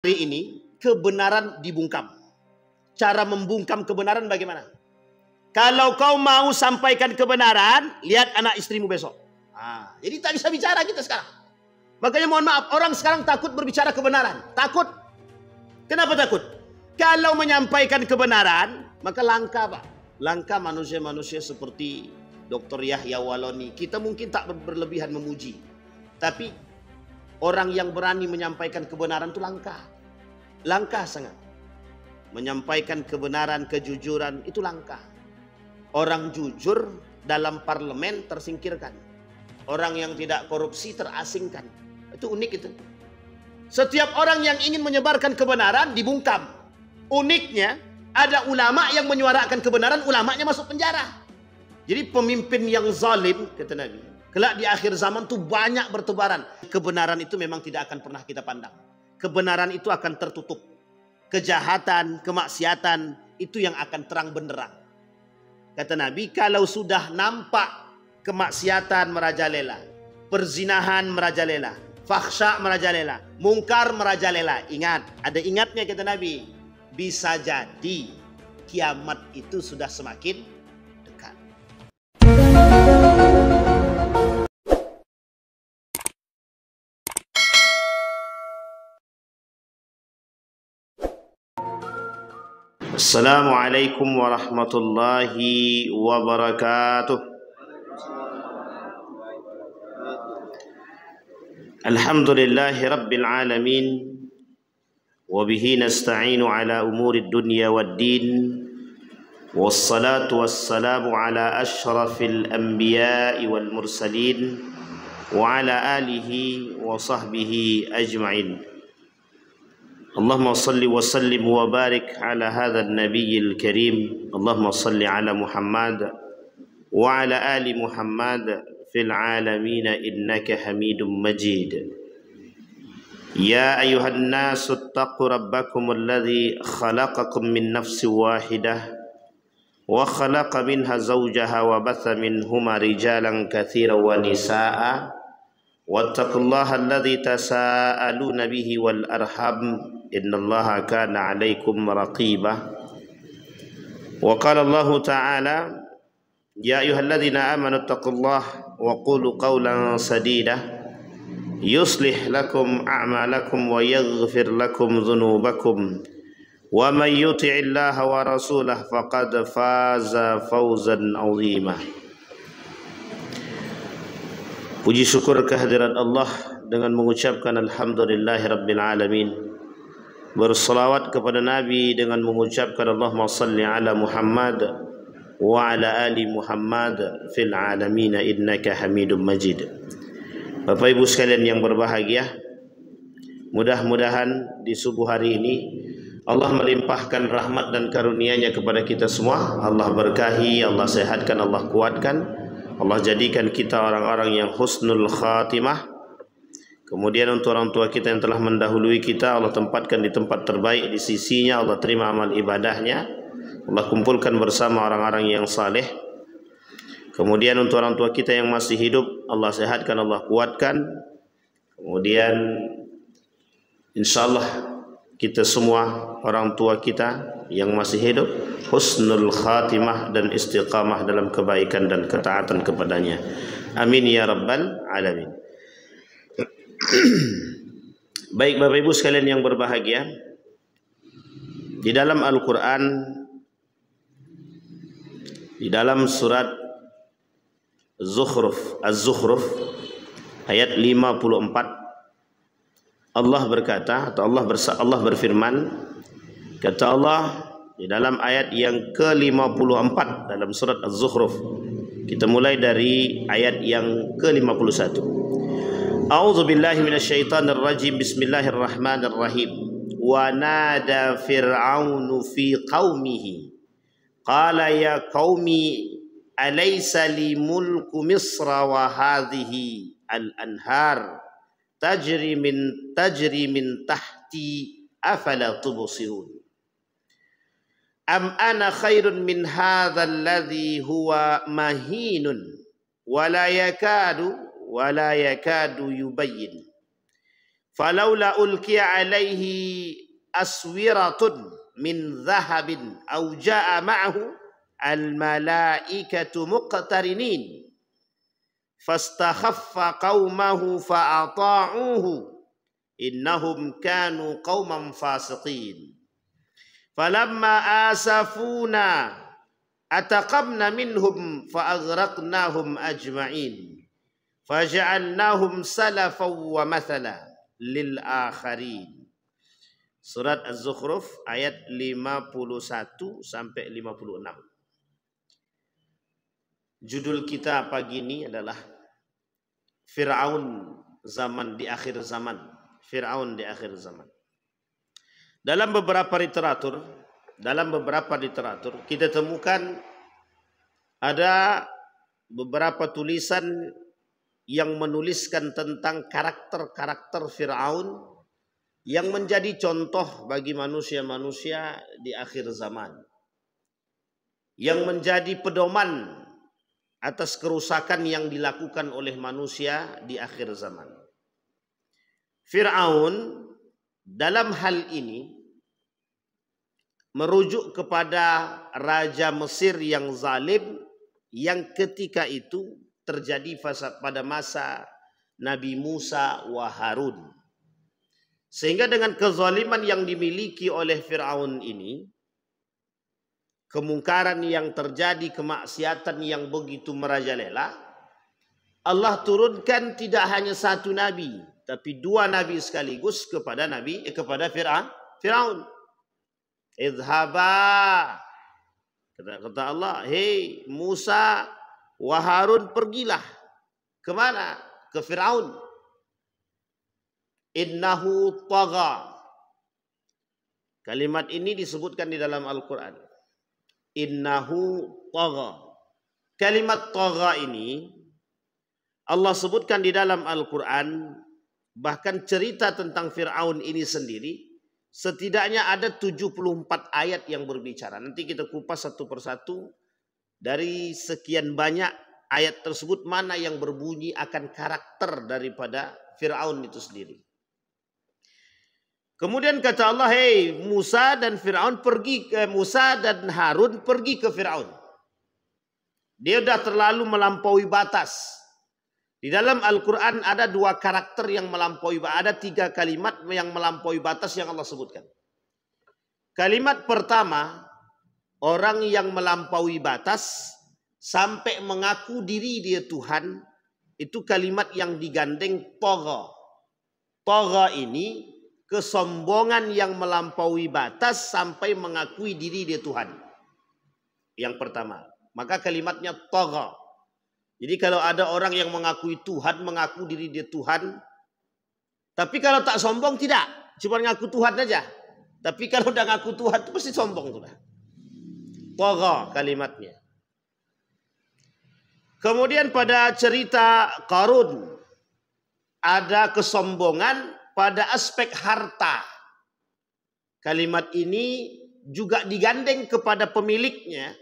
Hari ini kebenaran dibungkam. Cara membungkam kebenaran bagaimana? Kalau kau mau sampaikan kebenaran, lihat anak istrimu besok. Jadi tak bisa bicara kita sekarang. Makanya mohon maaf, orang sekarang takut berbicara kebenaran. Takut. Kenapa takut? Kalau menyampaikan kebenaran, maka langka Pak. Langka manusia-manusia seperti Dr. Yahya Waloni. Kita mungkin tak berlebihan memuji. Tapi orang yang berani menyampaikan kebenaran itu langka. Langka sangat. Menyampaikan kebenaran, kejujuran itu langka. Orang jujur dalam parlemen tersingkirkan. Orang yang tidak korupsi terasingkan. Itu unik itu. Setiap orang yang ingin menyebarkan kebenaran dibungkam. Uniknya ada ulama yang menyuarakan kebenaran, ulamanya masuk penjara. Jadi pemimpin yang zalim, kata Nabi, kelak di akhir zaman tuh banyak bertebaran. Kebenaran itu memang tidak akan pernah kita pandang. Kebenaran itu akan tertutup. Kejahatan, kemaksiatan itu yang akan terang benderang. Kata Nabi, kalau sudah nampak kemaksiatan merajalela, perzinahan merajalela, fakhsya merajalela, mungkar merajalela, ingat, ada ingatnya kata Nabi, bisa jadi kiamat itu sudah semakin dekat. Assalamualaikum warahmatullahi wabarakatuh. Alhamdulillahi rabbil alamin. Wabihi nasta'inu ala umuri dunya waddin. Wassalatu wassalamu ala ashrafil anbiya'i wal mursalin. Wa ala alihi wa sahbihi ajma'in. Allahumma salli wa sallim wa barik ala hadha an-nabiyil karim. Allahumma salli ala Muhammad wa ala ali Muhammad fil alamin innaka Hamidum Majid. Ya ayuhan nasu ittaqu rabbakum alladhi khalaqakum min nafsin wahidah wa khalaqa minha zawjaha wa batha minhuma rijalan katsiran wa nisaa'a wattaqullaha alladhi tasaaluna bihi wal arham innallaha kana 'alaikum raqiba. Wa qala Allahu ta'ala ya ayyuhalladzina amanu taqullaha wa qulu qawlan sadida yuslih lakum a'malakum wa yaghfir lakum dhunubakum wa man yuti'illaha wa rasulahu faqad faza fawzan 'azima. Puji syukur kehadirat Allah dengan mengucapkan alhamdulillahi rabbil alamin. Bersalawat kepada Nabi dengan mengucapkan Allahumma salli ala Muhammad wa ala ali Muhammad fil alamin innaka Hamidum Majid. Bapak Ibu sekalian yang berbahagia, mudah-mudahan di subuh hari ini Allah melimpahkan rahmat dan karunia-Nya kepada kita semua. Allah berkahi, Allah sehatkan, Allah kuatkan, Allah jadikan kita orang-orang yang husnul khatimah. Kemudian untuk orang tua kita yang telah mendahului kita, Allah tempatkan di tempat terbaik di sisinya, Allah terima amal ibadahnya, Allah kumpulkan bersama orang-orang yang saleh. Kemudian untuk orang tua kita yang masih hidup, Allah sehatkan, Allah kuatkan. Kemudian insyaallah kita semua orang tua kita yang masih hidup husnul khatimah dan istiqamah dalam kebaikan dan ketaatan kepadanya. Amin ya rabbal alamin. Baik Bapak Ibu sekalian yang berbahagia, di dalam Al-Quran, di dalam surat Az-Zukhruf ayat 54, Allah berkata atau Allah berfirman, kata Allah di dalam ayat yang ke-54 dalam surat Az-Zukhruf. Kita mulai dari ayat yang ke-51. A'udzu billahi minasyaitonir rajim. Bismillahirrahmanirrahim. Wa nada fir'aunu fi qaumihi qala ya qaumi alaysa li mulku misra wa hadhihi al-anhar tajri min tahti afala tubsirun am ana khairun min hadzal ladzi huwa mahinun wa la yakadu yubayyin Falaula ulqiya alaihi aswiratun min dhahabin aw jaa ma'ahu al malaikatu muqtarinin fastakhaffa qaumahu fa'ata'uhu innahum kanu qauman fasiqin. Falamma asafuna ataqamna minhum fa'aghraqnahum ajma'in faja'alnahum salafan wa mathala lil akharin. Surat Az-Zukhruf ayat 51 sampai 56. Judul kita pagi ini adalah Fir'aun zaman di akhir zaman. Fir'aun di akhir zaman. Dalam beberapa literatur kita temukan ada beberapa tulisan yang menuliskan tentang karakter-karakter Fir'aun yang menjadi contoh bagi manusia-manusia di akhir zaman, yang menjadi pedoman atas kerusakan yang dilakukan oleh manusia di akhir zaman. Fir'aun dalam hal ini merujuk kepada raja Mesir yang zalim yang ketika itu terjadi pada masa Nabi Musa wa Harun. Sehingga dengan kezaliman yang dimiliki oleh Fir'aun ini, kemungkaran yang terjadi, kemaksiatan yang begitu merajalela, Allah turunkan tidak hanya satu nabi, tapi dua nabi sekaligus kepada Fir'aun. Idhaba, kata Allah, hei Musa wa Harun, pergilah. Kemana? Ke Fir'aun. Innahu tagha. Kalimat ini disebutkan di dalam Al-Quran. Innahu tagha. Kalimat tagha ini Allah sebutkan di dalam Al-Quran. Bahkan cerita tentang Fir'aun ini sendiri setidaknya ada 74 ayat yang berbicara. Nanti kita kupas satu persatu dari sekian banyak ayat tersebut mana yang berbunyi akan karakter daripada Fir'aun itu sendiri. Kemudian kata Allah, hei Musa dan Harun pergi ke Fir'aun. Dia sudah terlalu melampaui batas. Di dalam Al-Quran ada dua karakter yang melampaui batas. Ada tiga kalimat yang melampaui batas yang Allah sebutkan. Kalimat pertama, orang yang melampaui batas sampai mengaku diri dia Tuhan, itu kalimat yang digandeng tagha. Tagha ini kesombongan yang melampaui batas sampai mengakui diri dia Tuhan. Yang pertama. Maka kalimatnya tagha. Jadi kalau ada orang yang mengakui Tuhan, mengaku diri dia Tuhan. Tapi kalau tak sombong tidak. Cuma ngaku Tuhan aja. Tapi kalau udah ngaku Tuhan itu pasti sombong sudah. Tagha kalimatnya. Kemudian pada cerita Qarun. Ada kesombongan pada aspek harta. Kalimat ini juga digandeng kepada pemiliknya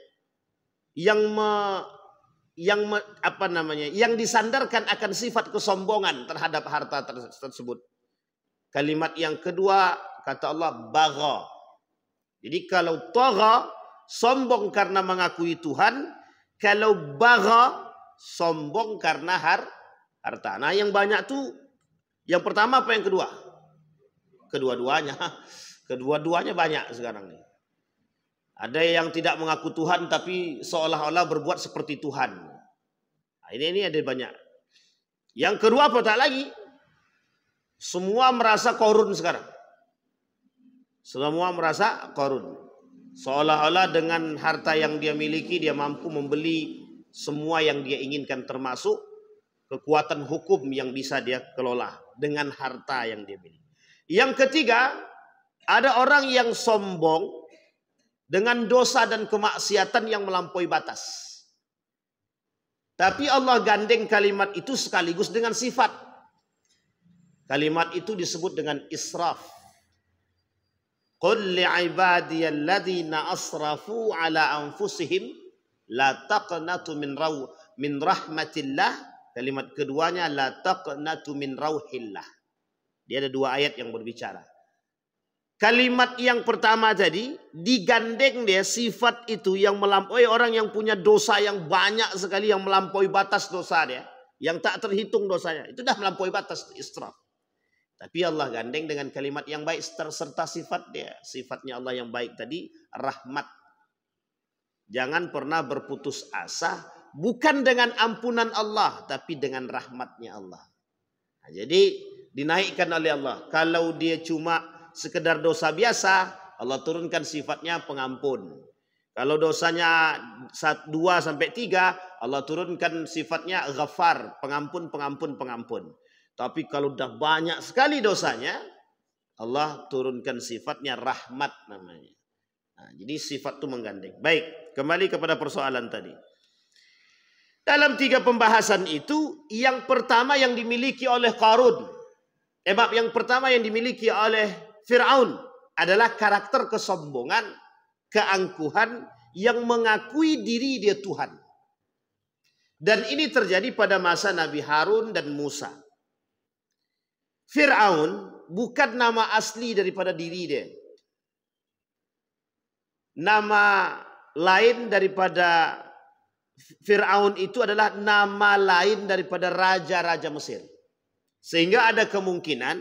yang disandarkan akan sifat kesombongan terhadap harta tersebut. Kalimat yang kedua kata Allah bagha. Jadi kalau tagha sombong karena mengakui Tuhan, kalau bagha sombong karena harta. Nah, yang banyak tuh yang pertama apa yang kedua? Kedua-duanya. Kedua-duanya banyak sekarang nih. Ada yang tidak mengaku Tuhan tapi seolah-olah berbuat seperti Tuhan. Nah, ini ada banyak. Yang kedua apa tak lagi? Semua merasa korun sekarang. Semua merasa korun. Seolah-olah dengan harta yang dia miliki dia mampu membeli semua yang dia inginkan, termasuk kekuatan hukum yang bisa dia kelola dengan harta yang dia miliki. Yang ketiga, ada orang yang sombong dengan dosa dan kemaksiatan yang melampaui batas. Tapi Allah gandeng kalimat itu sekaligus dengan sifat. Kalimat itu disebut dengan israf. Qul li'ibadiyalladzina asrafu ala anfusihim la taqnatu min rahmatillah. Kalimat keduanya la taqnatu min rauhillah. Dia ada 2 ayat yang berbicara. Kalimat yang pertama tadi digandeng dia sifat itu yang melampaui, orang yang punya dosa yang banyak sekali, yang melampaui batas dosa dia, yang tak terhitung dosanya, itu dah melampaui batas israf. Tapi Allah gandeng dengan kalimat yang baik serta sifat dia. Sifatnya Allah yang baik tadi rahmat. Jangan pernah berputus asa, bukan dengan ampunan Allah, tapi dengan rahmatnya Allah. Nah, jadi dinaikkan oleh Allah. Kalau dia cuma sekedar dosa biasa, Allah turunkan sifatnya pengampun. Kalau dosanya 2 sampai 3, Allah turunkan sifatnya ghafar, pengampun, pengampun, pengampun. Tapi kalau dah banyak sekali dosanya, Allah turunkan sifatnya rahmat namanya. Nah, jadi sifat itu menggandeng. Baik, kembali kepada persoalan tadi. Dalam 3 pembahasan itu, yang pertama yang dimiliki oleh Qarun, yang pertama yang dimiliki oleh Fir'aun adalah karakter kesombongan, keangkuhan, yang mengakui diri dia Tuhan. Dan ini terjadi pada masa Nabi Harun dan Musa. Fir'aun bukan nama asli daripada diri dia. Nama lain daripada Fir'aun itu adalah nama lain daripada raja-raja Mesir. Sehingga ada kemungkinan,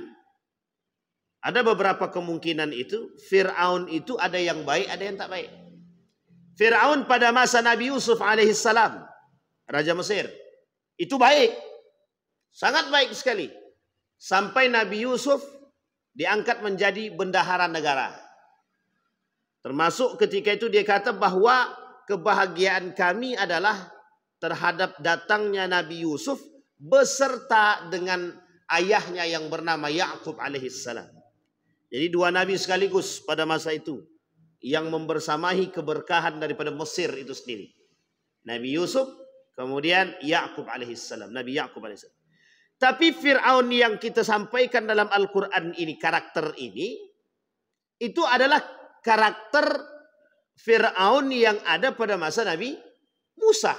ada beberapa kemungkinan itu, Fir'aun itu ada yang baik, ada yang tak baik. Fir'aun pada masa Nabi Yusuf alaihissalam, raja Mesir, itu baik. Sangat baik sekali. Sampai Nabi Yusuf diangkat menjadi bendahara negara. Termasuk ketika itu dia kata bahwa kebahagiaan kami adalah terhadap datangnya Nabi Yusuf beserta dengan ayahnya yang bernama Ya'qub alaihissalam. Jadi 2 nabi sekaligus pada masa itu yang membersamahi keberkahan daripada Mesir itu sendiri. Nabi Yusuf, kemudian Ya'qub alaihissalam, Nabi Ya'qub alaihissalam. Tapi Fir'aun yang kita sampaikan dalam Al-Quran ini, karakter ini, itu adalah karakter Fir'aun yang ada pada masa Nabi Musa.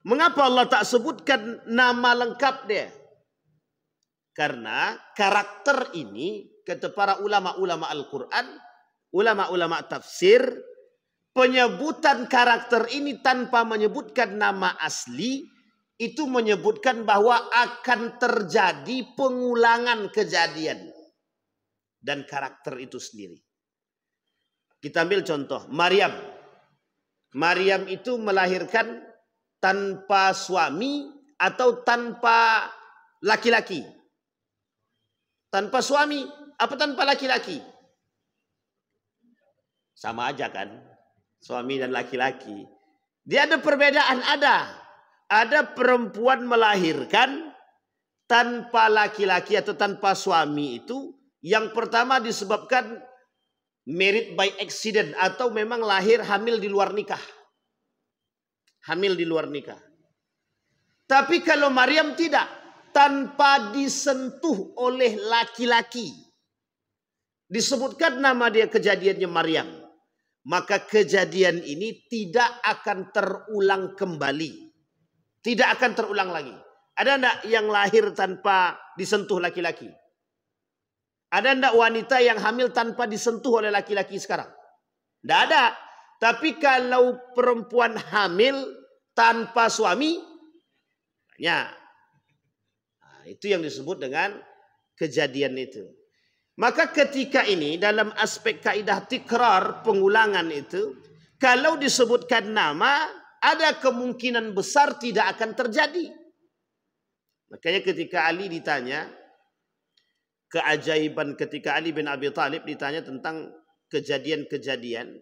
Mengapa Allah tak sebutkan nama lengkap dia? Karena karakter ini, kata para ulama-ulama Al-Quran, ulama-ulama tafsir, penyebutan karakter ini tanpa menyebutkan nama asli, itu menyebutkan bahwa akan terjadi pengulangan kejadian dan karakter itu sendiri. Kita ambil contoh Maryam. Maryam itu melahirkan tanpa suami atau tanpa laki-laki. Tanpa suami apa tanpa laki-laki? Sama aja kan? Suami dan laki-laki. Dia ada perbedaan, ada. Ada perempuan melahirkan tanpa laki-laki atau tanpa suami itu, yang pertama disebabkan married by accident atau memang lahir hamil di luar nikah. Hamil di luar nikah. Tapi kalau Maryam tidak, tanpa disentuh oleh laki-laki. Disebutkan nama dia, kejadiannya Maryam. Maka kejadian ini tidak akan terulang kembali. Tidak akan terulang lagi. Ada enggak yang lahir tanpa disentuh laki-laki? Ada enggak wanita yang hamil tanpa disentuh oleh laki-laki sekarang? Tidak ada. Tapi kalau perempuan hamil tanpa suami, ya, nah, itu yang disebut dengan kejadian itu. Maka ketika ini dalam aspek kaidah tikrar, pengulangan itu, kalau disebutkan nama, ada kemungkinan besar tidak akan terjadi. Makanya ketika Ali ditanya, keajaiban ketika Ali bin Abi Thalib ditanya tentang kejadian-kejadian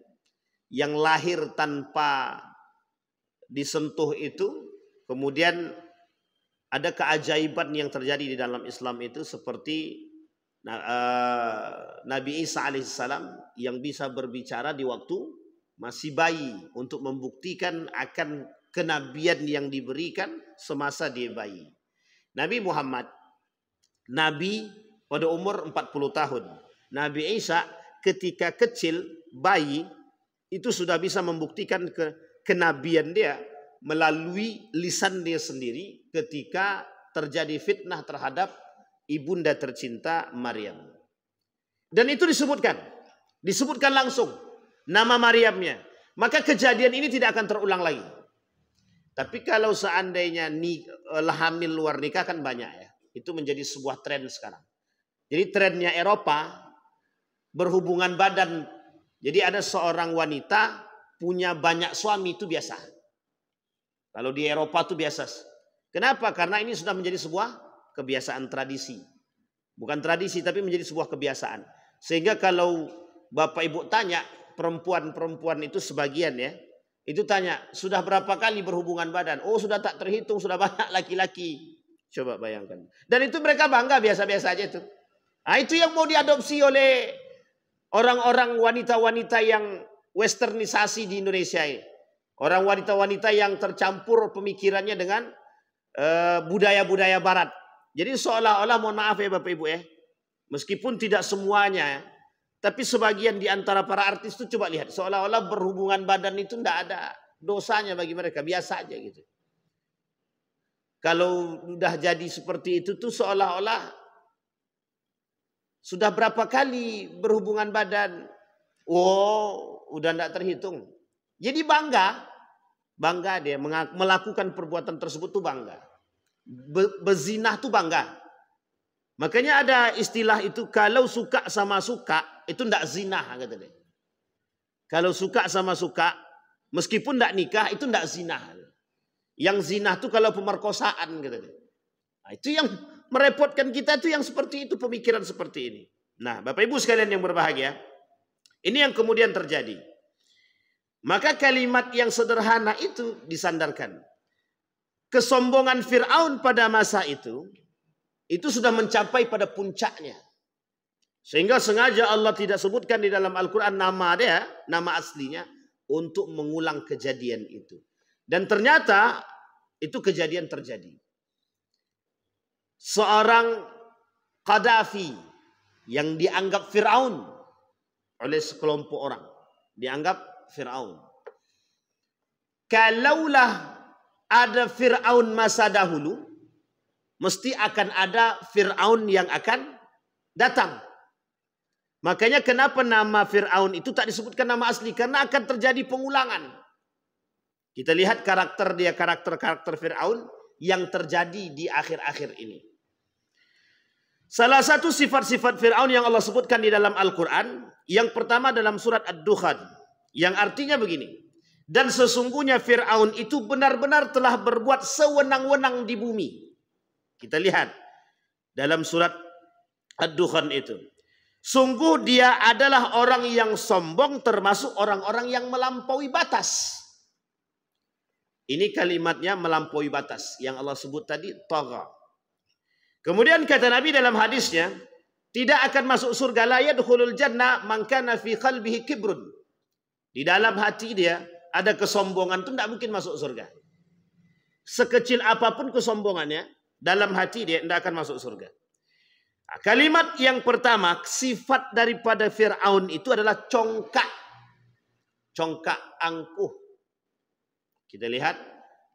yang lahir tanpa disentuh itu, kemudian ada keajaiban yang terjadi di dalam Islam itu seperti Nabi Isa alaihissalam yang bisa berbicara di waktu masih bayi untuk membuktikan akan kenabian yang diberikan semasa dia bayi. Nabi Muhammad, Nabi pada umur 40 tahun. Nabi Isa ketika kecil, bayi, itu sudah bisa membuktikan kenabian dia melalui lisan dia sendiri ketika terjadi fitnah terhadap ibunda tercinta Maryam. Dan itu disebutkan langsung nama Maryamnya. Maka kejadian ini tidak akan terulang lagi. Tapi kalau seandainya hamil luar nikah kan banyak ya. Itu menjadi sebuah tren sekarang. Jadi trennya Eropa berhubungan badan. Jadi ada seorang wanita punya banyak suami itu biasa. Kalau di Eropa itu biasa. Kenapa? Karena ini sudah menjadi sebuah kebiasaan tradisi. Bukan tradisi tapi menjadi sebuah kebiasaan. Sehingga kalau Bapak Ibu tanya perempuan-perempuan itu sebagian ya. Itu tanya, sudah berapa kali berhubungan badan? Oh sudah tak terhitung, sudah banyak laki-laki. Coba bayangkan. Dan itu mereka bangga biasa-biasa aja itu. Nah itu yang mau diadopsi oleh orang-orang wanita-wanita yang westernisasi di Indonesia ini. Orang wanita-wanita yang tercampur pemikirannya dengan budaya-budaya barat. Jadi seolah-olah, mohon maaf ya Bapak Ibu ya. Meskipun tidak semuanya, tapi sebagian di antara para artis itu coba lihat. Seolah-olah berhubungan badan itu tidak ada dosanya bagi mereka. Biasa aja gitu. Kalau udah jadi seperti itu tuh seolah-olah sudah berapa kali berhubungan badan. Oh, udah tidak terhitung. Jadi bangga dia melakukan perbuatan tersebut tuh bangga. Bezinah tuh bangga. Makanya ada istilah itu, kalau suka sama suka itu tidak zina kata dia. Kalau suka sama suka meskipun tidak nikah itu tidak zina. Yang zina tuh kalau pemerkosaan kata dia. Nah, itu yang merepotkan kita tuh yang seperti itu, pemikiran seperti ini. Nah, Bapak Ibu sekalian yang berbahagia, ini yang kemudian terjadi. Maka kalimat yang sederhana itu disandarkan. Kesombongan Fir'aun pada masa itu sudah mencapai pada puncaknya. Sehingga sengaja Allah tidak sebutkan di dalam Al-Quran nama dia, nama aslinya, untuk mengulang kejadian itu. Dan ternyata itu kejadian terjadi. Seorang Qaddafi yang dianggap Fir'aun oleh sekelompok orang. Dianggap Fir'aun. Kalaulah ada Fir'aun masa dahulu, mesti akan ada Fir'aun yang akan datang. Makanya kenapa nama Fir'aun itu tak disebutkan nama asli, karena akan terjadi pengulangan. Kita lihat karakter dia, karakter Fir'aun yang terjadi di akhir-akhir ini. Salah satu sifat-sifat Fir'aun yang Allah sebutkan di dalam Al-Quran, yang pertama dalam surat Ad-Dukhan, yang artinya begini. Dan sesungguhnya Fir'aun itu benar-benar telah berbuat sewenang-wenang di bumi. Kita lihat dalam surat Ad-Dukhan itu. Sungguh dia adalah orang yang sombong, termasuk orang-orang yang melampaui batas. Ini kalimatnya melampaui batas. Yang Allah sebut tadi, tagha. Kemudian kata Nabi dalam hadisnya, tidak akan masuk surga, la yadkhulul jannah man kana fi qalbihi kibrun. Di dalam hati dia ada kesombongan, itu tidak mungkin masuk surga. Sekecil apapun kesombongannya, dalam hati dia tidak akan masuk surga. Nah, kalimat yang pertama, sifat daripada Fir'aun itu adalah congkak. Congkak, angkuh. Kita lihat,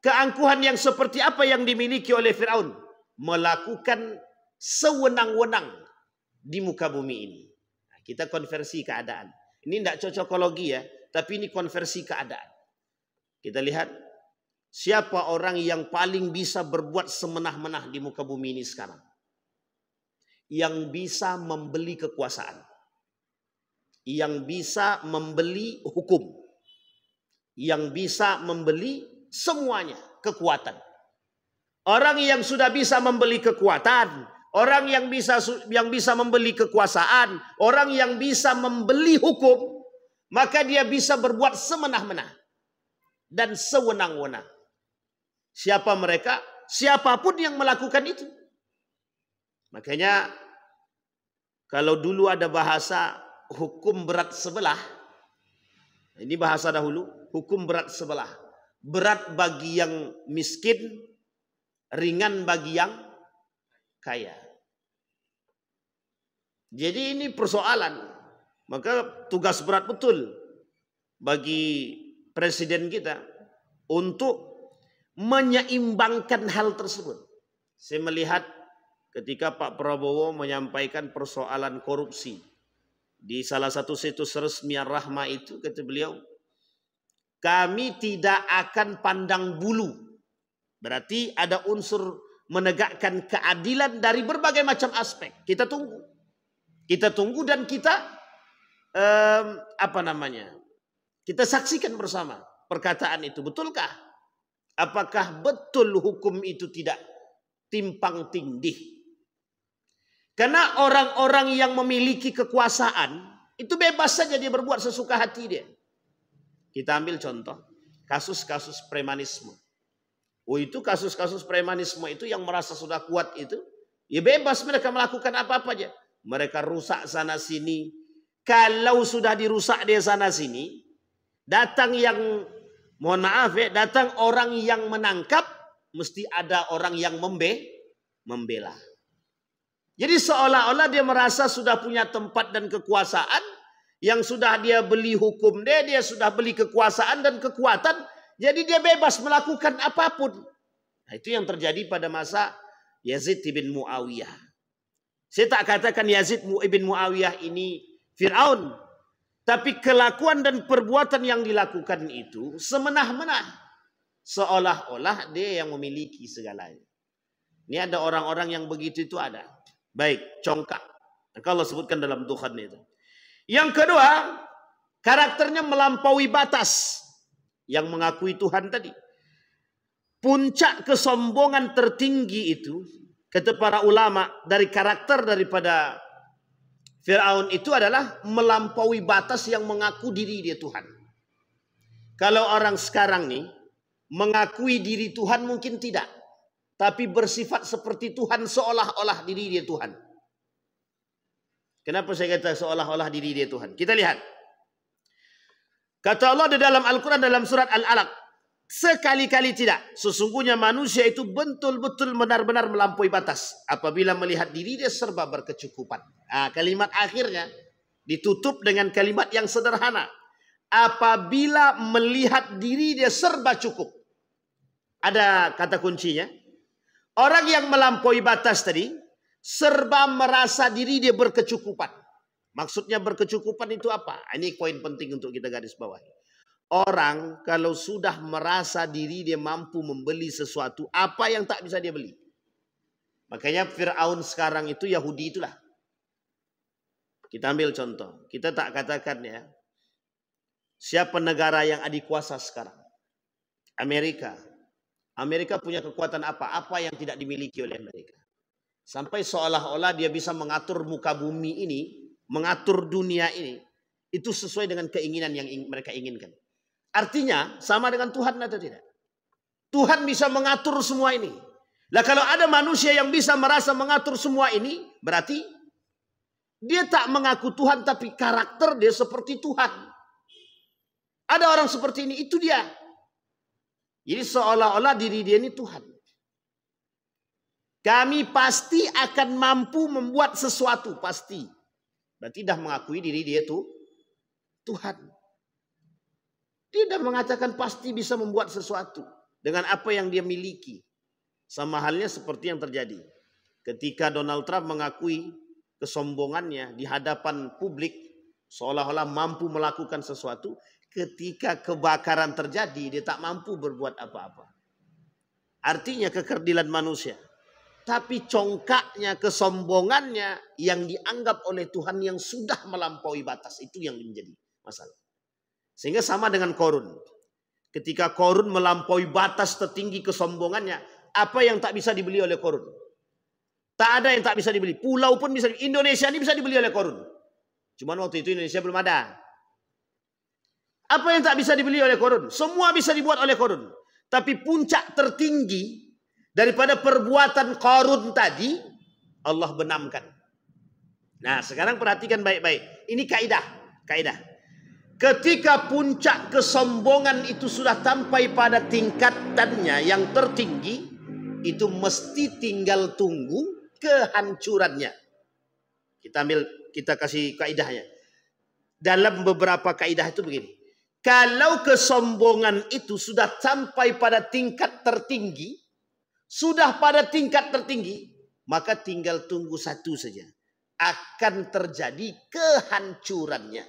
keangkuhan yang seperti apa yang dimiliki oleh Fir'aun. Melakukan sewenang-wenang di muka bumi ini. Nah, kita konversi keadaan. Ini tidak cocokologi ya, tapi ini konversi keadaan. Kita lihat, siapa orang yang paling bisa berbuat semenah-menah di muka bumi ini sekarang? Yang bisa membeli kekuasaan. Yang bisa membeli hukum. Yang bisa membeli semuanya, kekuatan. Orang yang sudah bisa membeli kekuatan, orang yang bisa membeli kekuasaan, orang yang bisa membeli hukum, maka dia bisa berbuat semenah-menah dan sewenang-wenang. Siapa mereka? Siapapun yang melakukan itu. Makanya kalau dulu ada bahasa hukum berat sebelah, ini bahasa dahulu, hukum berat sebelah. Berat bagi yang miskin, ringan bagi yang kaya. Jadi ini persoalan. Maka tugas berat betul bagi presiden kita untuk menyeimbangkan hal tersebut. Saya melihat ketika Pak Prabowo menyampaikan persoalan korupsi di salah satu situs resmi Ar-Rahma itu, kata beliau, kami tidak akan pandang bulu. Berarti ada unsur menegakkan keadilan dari berbagai macam aspek. Kita tunggu. Kita tunggu dan kita kita saksikan bersama perkataan itu. Betulkah? Apakah betul hukum itu tidak timpang tindih? Karena orang-orang yang memiliki kekuasaan itu bebas saja dia berbuat sesuka hati dia. Kita ambil contoh kasus-kasus premanisme. Oh, itu kasus-kasus premanisme itu yang merasa sudah kuat itu, ya bebas mereka melakukan apa-apa aja. Mereka rusak sana sini. Kalau sudah dirusak di sana sini, datang yang, mohon maaf ya, datang orang yang menangkap, mesti ada orang yang membela. Jadi seolah-olah dia merasa sudah punya tempat dan kekuasaan, yang sudah dia beli hukum dia sudah beli kekuasaan dan kekuatan, jadi dia bebas melakukan apapun. Nah, itu yang terjadi pada masa Yazid bin Muawiyah. Saya tak katakan Yazid bin Muawiyah ini Fir'aun, tapi kelakuan dan perbuatan yang dilakukan itu semenah-menah, seolah-olah dia yang memiliki segalanya. Ini ada orang-orang yang begitu itu ada. Baik, congkak. Kalau sebutkan dalam Tuhan itu. Yang kedua, karakternya melampaui batas. Yang mengakui Tuhan tadi. Puncak kesombongan tertinggi itu, kata para ulama, dari karakter daripada Fir'aun itu adalah melampaui batas yang mengaku diri dia Tuhan. Kalau orang sekarang nih, mengakui diri Tuhan mungkin tidak. Tapi bersifat seperti Tuhan seolah-olah diri dia Tuhan. Kenapa saya kata seolah-olah diri dia Tuhan? Kita lihat. Kata Allah di dalam Al-Quran dalam surat Al-Alaq. Sekali-kali tidak. Sesungguhnya manusia itu betul-betul benar-benar melampaui batas. Apabila melihat diri dia serba berkecukupan. Nah, kalimat akhirnya ditutup dengan kalimat yang sederhana. Apabila melihat diri dia serba cukup. Ada kata kuncinya. Orang yang melampaui batas tadi, serba merasa diri dia berkecukupan. Maksudnya berkecukupan itu apa? Ini poin penting untuk kita garis bawahi. Orang kalau sudah merasa diri dia mampu membeli sesuatu, apa yang tak bisa dia beli? Makanya Fir'aun sekarang itu Yahudi itulah. Kita ambil contoh. Kita tak katakan ya, siapa negara yang adik kuasa sekarang? Amerika. Amerika punya kekuatan apa? Apa yang tidak dimiliki oleh Amerika? Sampai seolah-olah dia bisa mengatur muka bumi ini, mengatur dunia ini, itu sesuai dengan keinginan yang mereka inginkan. Artinya sama dengan Tuhan atau tidak? Tuhan bisa mengatur semua ini. Lah kalau ada manusia yang bisa merasa mengatur semua ini, berarti dia tak mengaku Tuhan tapi karakter dia seperti Tuhan. Ada orang seperti ini, itu dia. Jadi seolah-olah diri dia ini Tuhan. Kami pasti akan mampu membuat sesuatu, pasti. Berarti dah mengakui diri dia itu Tuhan. Dia dah mengatakan pasti bisa membuat sesuatu dengan apa yang dia miliki. Sama halnya seperti yang terjadi ketika Donald Trump mengakui kesombongannya di hadapan publik, seolah-olah mampu melakukan sesuatu. Ketika kebakaran terjadi, dia tak mampu berbuat apa-apa. Artinya kekerdilan manusia. Tapi congkaknya, kesombongannya yang dianggap oleh Tuhan yang sudah melampaui batas. Itu yang menjadi masalah. Sehingga sama dengan Korun. Ketika Korun melampaui batas tertinggi kesombongannya, apa yang tak bisa dibeli oleh Korun? Tak ada yang tak bisa dibeli. Pulau pun bisa. Indonesia ini bisa dibeli oleh Korun. Cuman waktu itu Indonesia belum ada. Apa yang tak bisa dibeli oleh Korun? Semua bisa dibuat oleh Korun. Tapi puncak tertinggi daripada perbuatan Korun tadi, Allah benamkan. Nah, sekarang perhatikan baik-baik. Ini kaidah. Ketika puncak kesombongan itu sudah sampai pada tingkatannya yang tertinggi, itu mesti tinggal tunggu kehancurannya. Kita kasih kaidahnya. Dalam beberapa kaidah itu begini. Kalau kesombongan itu sudah sampai pada tingkat tertinggi, maka tinggal tunggu satu saja. Akan terjadi kehancurannya.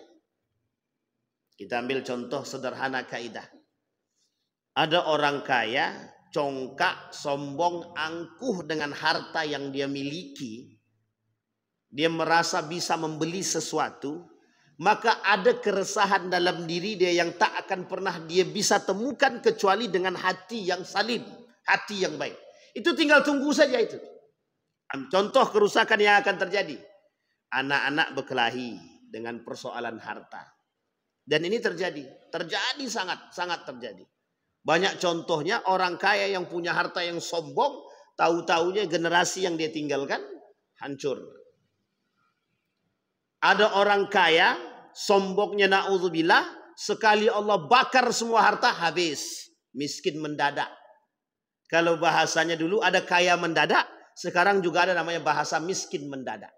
Kita ambil contoh sederhana kaidah. Ada orang kaya, congkak, sombong, angkuh dengan harta yang dia miliki. Dia merasa bisa membeli sesuatu. Maka ada keresahan dalam diri dia yang tak akan pernah dia bisa temukan kecuali dengan hati yang salim. Hati yang baik. Itu tinggal tunggu saja itu. Contoh kerusakan yang akan terjadi. Anak-anak berkelahi dengan persoalan harta. Dan ini terjadi. Terjadi sangat terjadi. Banyak contohnya orang kaya yang punya harta yang sombong. Tahu-taunya generasi yang dia tinggalkan hancur. Ada orang kaya, sombongnya na'udzubillah, sekali Allah bakar semua harta, habis. Miskin mendadak. Kalau bahasanya dulu ada kaya mendadak, sekarang juga ada namanya bahasa miskin mendadak.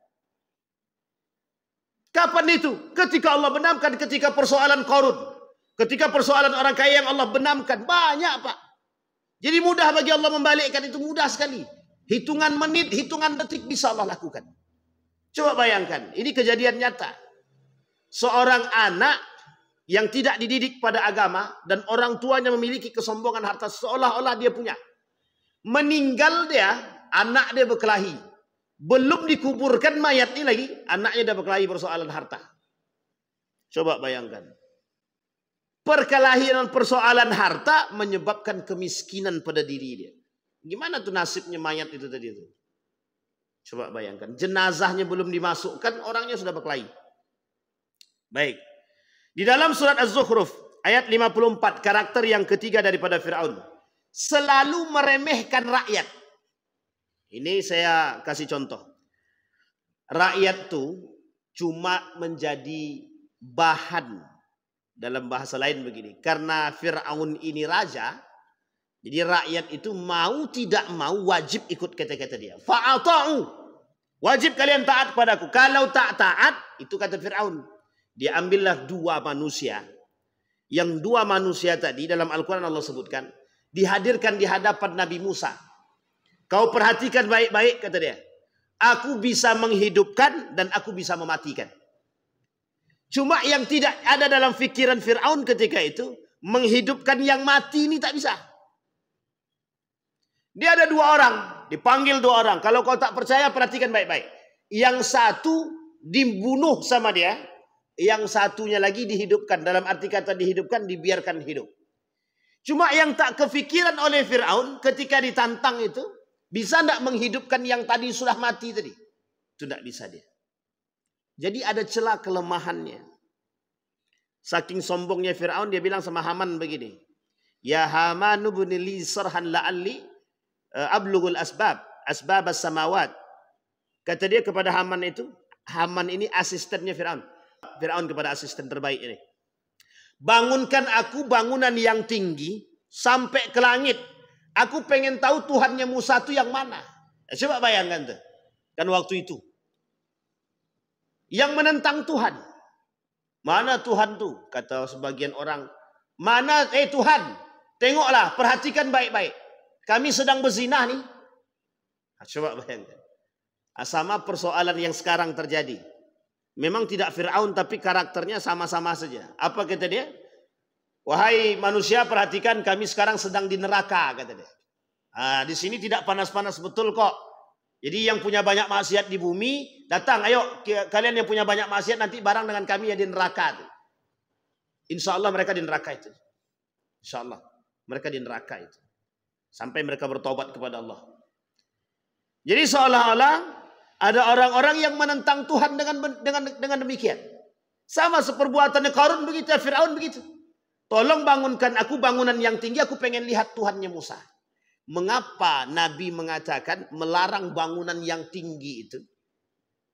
Kapan itu? Ketika Allah benamkan, ketika persoalan Qarun. Ketika persoalan orang kaya yang Allah benamkan. Banyak Pak. Jadi mudah bagi Allah membalikkan, itu mudah sekali. Hitungan menit, hitungan detik bisa Allah lakukan. Coba bayangkan, ini kejadian nyata. Seorang anak yang tidak dididik pada agama dan orang tuanya memiliki kesombongan harta seolah-olah dia punya. Meninggal dia, anak dia berkelahi. Belum dikuburkan mayat ini lagi, anaknya dah berkelahi persoalan harta. Coba bayangkan. Perkelahian persoalan harta menyebabkan kemiskinan pada diri dia. Gimana tuh nasibnya mayat itu tadi itu? Coba bayangkan, jenazahnya belum dimasukkan, orangnya sudah berkelahi. Baik. Di dalam surat Az-Zukhruf ayat 54, karakter yang ketiga daripada Fir'aun, selalu meremehkan rakyat. Ini saya kasih contoh. Rakyat tuh cuma menjadi bahan. Dalam bahasa lain begini, karena Fir'aun ini raja, jadi rakyat itu mau tidak mau wajib ikut kata-kata dia. Fa'ata'u, wajib kalian taat padaku. Kalau tak taat, itu kata Fir'aun. Dia ambillah dua manusia. Yang dua manusia tadi dalam Al-Quran Allah sebutkan, dihadirkan di hadapan Nabi Musa. Kau perhatikan baik-baik, kata dia. Aku bisa menghidupkan dan aku bisa mematikan. Cuma yang tidak ada dalam fikiran Fir'aun ketika itu, menghidupkan yang mati ini tak bisa. Dia ada dua orang, dipanggil dua orang. Kalau kau tak percaya, perhatikan baik-baik. Yang satu dibunuh sama dia, yang satunya lagi dihidupkan. Dalam arti kata dihidupkan, dibiarkan hidup. Cuma yang tak kefikiran oleh Fir'aun ketika ditantang itu, bisa tidak menghidupkan yang tadi sudah mati tadi? Itu tidak bisa dia. Jadi ada celah kelemahannya. Saking sombongnya Fir'aun, dia bilang sama Haman begini. Ya Haman ibn li sarhan la'alli ablughul asbab as-samawat. Kata dia kepada Haman itu, Haman ini asistennya Fir'aun. Fir'aun kepada asisten terbaik ini. Bangunkan aku bangunan yang tinggi sampai ke langit. Aku pengen tahu Tuhannya Musa itu yang mana. Coba bayangkan tuh. Kan waktu itu. Yang menentang Tuhan. Mana Tuhan tuh? Kata sebagian orang. Mana Tuhan? Tengoklah, perhatikan baik-baik. Kami sedang berzinah nih. Coba bayangkan. Sama persoalan yang sekarang terjadi. Memang tidak Fir'aun tapi karakternya sama-sama saja. Apa kata dia? Wahai manusia, perhatikan kami sekarang sedang di neraka, kata dia. Di sini tidak panas-panas betul kok. Jadi yang punya banyak maksiat di bumi, datang, ayo kalian yang punya banyak maksiat nanti bareng dengan kami ya di neraka. Insya Allah mereka di neraka itu. Insya Allah mereka di neraka itu. Sampai mereka bertobat kepada Allah. Jadi seolah-olah ada orang-orang yang menentang Tuhan dengan demikian. Sama seperbuatannya Qarun begitu, Fir'aun begitu. Tolong bangunkan aku bangunan yang tinggi, aku pengen lihat Tuhannya Musa. Mengapa Nabi mengatakan melarang bangunan yang tinggi itu?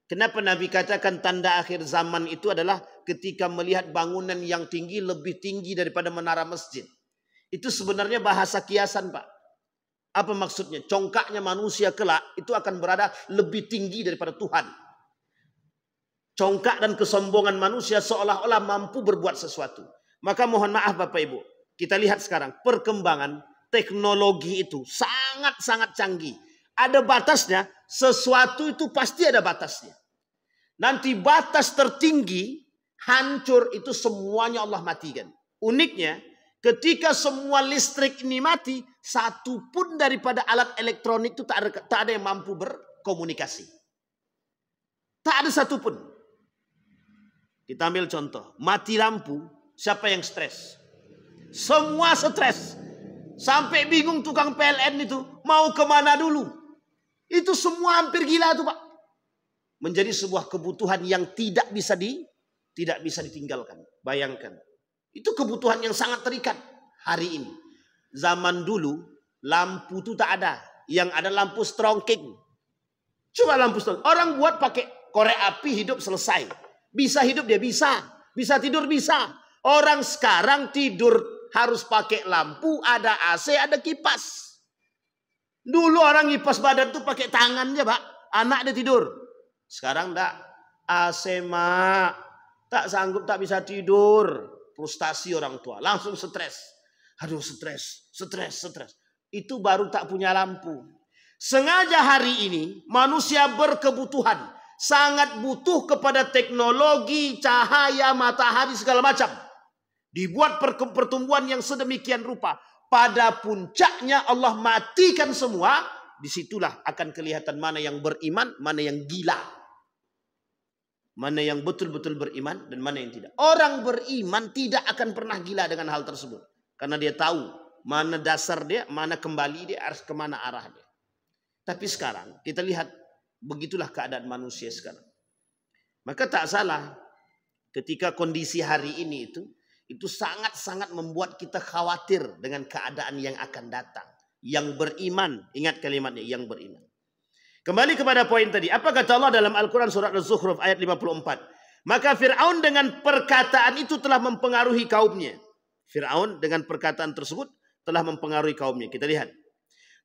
Kenapa Nabi katakan tanda akhir zaman itu adalah ketika melihat bangunan yang tinggi lebih tinggi daripada menara masjid. Itu sebenarnya bahasa kiasan, Pak. Apa maksudnya? Congkaknya manusia kelak itu akan berada lebih tinggi daripada Tuhan. Congkak dan kesombongan manusia seolah-olah mampu berbuat sesuatu. Maka mohon maaf Bapak Ibu, kita lihat sekarang perkembangan teknologi itu sangat-sangat canggih. ada batasnya. Sesuatu itu pasti ada batasnya. Nanti batas tertinggi hancur itu semuanya Allah matikan. Uniknya ketika semua listrik ini mati, satu pun daripada alat elektronik itu tak ada yang mampu berkomunikasi. Tak ada satu pun. Kita ambil contoh, mati lampu, siapa yang stres? Semua stres. Sampai bingung tukang PLN itu mau kemana dulu. Itu semua hampir gila tuh Pak. Menjadi sebuah kebutuhan yang tidak bisa ditinggalkan. Bayangkan. Itu kebutuhan yang sangat terikat hari ini. Zaman dulu lampu itu tak ada. Yang ada lampu strongking. Coba lampu strongking. Orang buat pakai korek api hidup selesai. Bisa hidup dia bisa. Bisa tidur bisa. Orang sekarang tidur harus pakai lampu, ada AC, ada kipas. Dulu orang ngipas badan tuh pakai tangannya, Pak. Anak dia tidur. Sekarang enggak. AC, Mak. Tak sanggup, tak bisa tidur. Frustasi orang tua. Langsung stres. Aduh, stres. Itu baru tak punya lampu. Sengaja hari ini manusia berkebutuhan. Sangat butuh kepada teknologi, cahaya, matahari, segala macam. Dibuat pertumbuhan yang sedemikian rupa. Pada puncaknya Allah matikan semua. Disitulah akan kelihatan mana yang beriman, mana yang gila. Mana yang betul-betul beriman dan mana yang tidak. Orang beriman tidak akan pernah gila dengan hal tersebut. Karena dia tahu mana dasar dia, mana kembali dia, harus kemana arah dia. Tapi sekarang kita lihat begitulah keadaan manusia sekarang. Maka tak salah ketika kondisi hari ini itu sangat-sangat membuat kita khawatir dengan keadaan yang akan datang. Yang beriman, ingat kalimatnya, yang beriman. Kembali kepada poin tadi. Apa kata Allah dalam Al-Quran surat Az-Zukhruf ayat 54? Maka Fir'aun dengan perkataan itu telah mempengaruhi kaumnya. Fir'aun dengan perkataan tersebut telah mempengaruhi kaumnya. Kita lihat.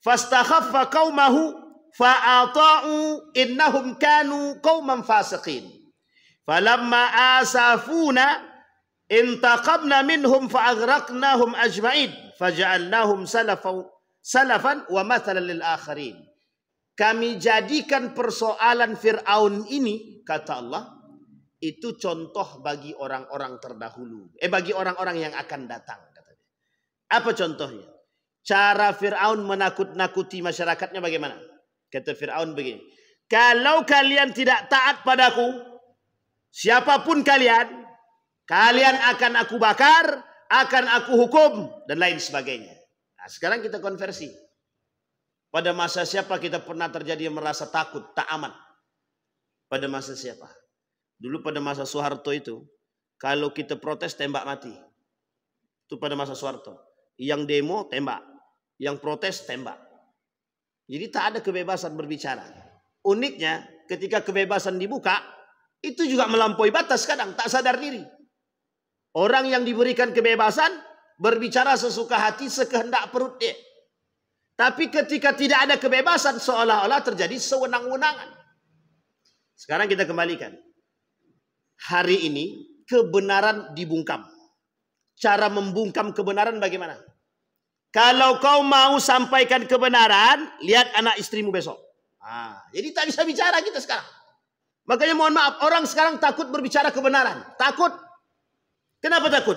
Fastakhaffa qaumahu fa'ata'u innahum kanu qauman fasiqin. Falamma asafuna intaqamna minhum fa'aghraqnahum ajma'in faja'alnahum salafan wa mathalan lil akharin. Kami jadikan persoalan Fir'aun ini, kata Allah, itu contoh bagi orang-orang terdahulu. Bagi orang-orang yang akan datang. Katanya. Apa contohnya? Cara Fir'aun menakut-nakuti masyarakatnya bagaimana? Kata Fir'aun begini. Kalau kalian tidak taat padaku, siapapun kalian akan aku bakar, akan aku hukum, dan lain sebagainya. Nah, sekarang kita konversi. Pada masa siapa kita pernah terjadi yang merasa takut, tak aman? Pada masa siapa? Dulu pada masa Soeharto itu, kalau kita protes tembak mati. Itu pada masa Soeharto. Yang demo tembak, yang protes tembak. Jadi tak ada kebebasan berbicara. Uniknya ketika kebebasan dibuka, itu juga melampaui batas kadang, tak sadar diri. Orang yang diberikan kebebasan berbicara sesuka hati, sekehendak perut dia. Tapi ketika tidak ada kebebasan, seolah-olah terjadi sewenang-wenangan. Sekarang kita kembalikan. Hari ini kebenaran dibungkam. Cara membungkam kebenaran bagaimana? Kalau kau mau sampaikan kebenaran, lihat anak istrimu besok. Jadi tak bisa bicara kita sekarang. Makanya mohon maaf, orang sekarang takut berbicara kebenaran. Takut. Kenapa takut?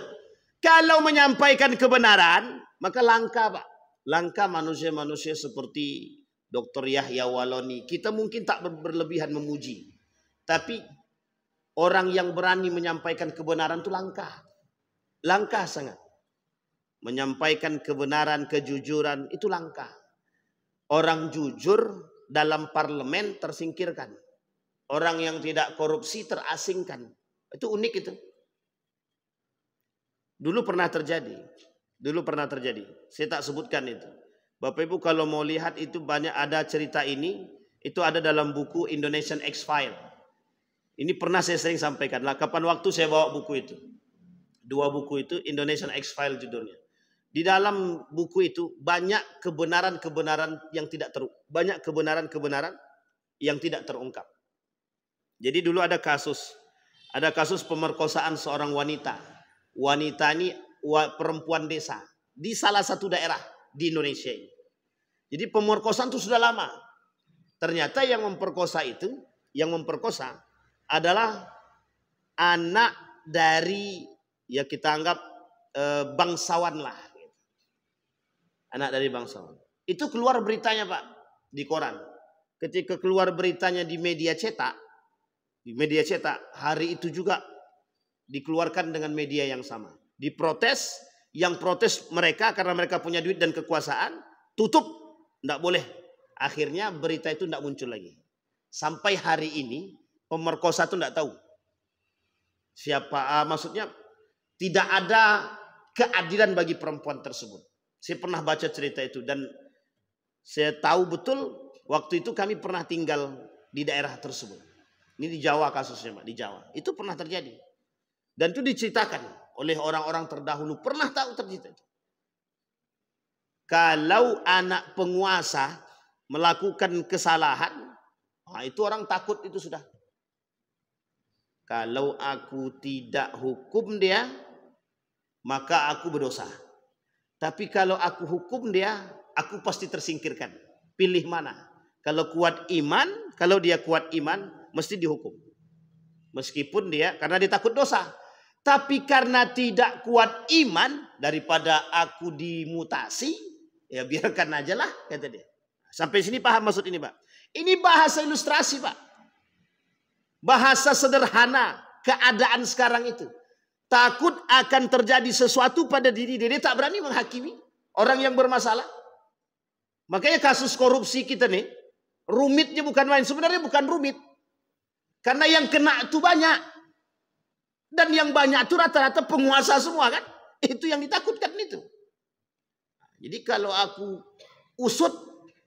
Kalau menyampaikan kebenaran, maka langka, Pak. Langka manusia-manusia seperti Dr. Yahya Waloni. Kita mungkin tak berlebihan memuji. Tapi orang yang berani menyampaikan kebenaran itu langka. Langka sangat. Menyampaikan kebenaran, kejujuran itu langka. Orang jujur dalam parlemen tersingkirkan. Orang yang tidak korupsi terasingkan. Itu unik itu. Dulu pernah terjadi. Saya tak sebutkan itu. Bapak Ibu kalau mau lihat itu banyak ada cerita ini. Itu ada dalam buku Indonesian X-File. Ini pernah saya sering sampaikan. Kapan waktu saya bawa buku itu. 2 buku itu Indonesian X-File judulnya. Di dalam buku itu banyak kebenaran-kebenaran yang tidak terungkap. Jadi dulu ada kasus pemerkosaan seorang wanita. Wanita ini perempuan desa di salah satu daerah di Indonesia ini. Jadi pemerkosaan itu sudah lama. Ternyata yang memperkosa adalah anak dari, ya kita anggap bangsawan lah. Anak dari bangsawan. Itu keluar beritanya Pak di koran. Ketika keluar beritanya di media cetak, hari itu juga dikeluarkan dengan media yang sama. Diprotes, yang protes mereka karena mereka punya duit dan kekuasaan, tutup, tidak boleh. Akhirnya berita itu tidak muncul lagi. Sampai hari ini pemerkosa itu tidak tahu siapa, maksudnya tidak ada keadilan bagi perempuan tersebut. Saya pernah baca cerita itu dan saya tahu betul waktu itu kami pernah tinggal di daerah tersebut. Ini di Jawa kasusnya Pak, di Jawa. Itu pernah terjadi. Dan itu diceritakan oleh orang-orang terdahulu, pernah tahu terjadi itu. Kalau anak penguasa melakukan kesalahan, itu orang takut itu sudah. Kalau aku tidak hukum dia, maka aku berdosa. Tapi kalau aku hukum dia, aku pasti tersingkirkan. Pilih mana? Kalau kuat iman, kalau dia kuat iman, mesti dihukum. Meskipun dia, karena dia takut dosa. Tapi karena tidak kuat iman, daripada aku dimutasi, ya biarkan aja lah, kata dia. Sampai sini paham maksud ini Pak? Ini bahasa ilustrasi Pak. Bahasa sederhana keadaan sekarang itu. Takut akan terjadi sesuatu pada diri dia, tak berani menghakimi orang yang bermasalah. Makanya kasus korupsi kita nih, rumitnya bukan main. Sebenarnya bukan rumit. Karena yang kena itu banyak. Dan yang banyak itu rata-rata penguasa semua kan. Itu yang ditakutkan itu. Jadi kalau aku usut,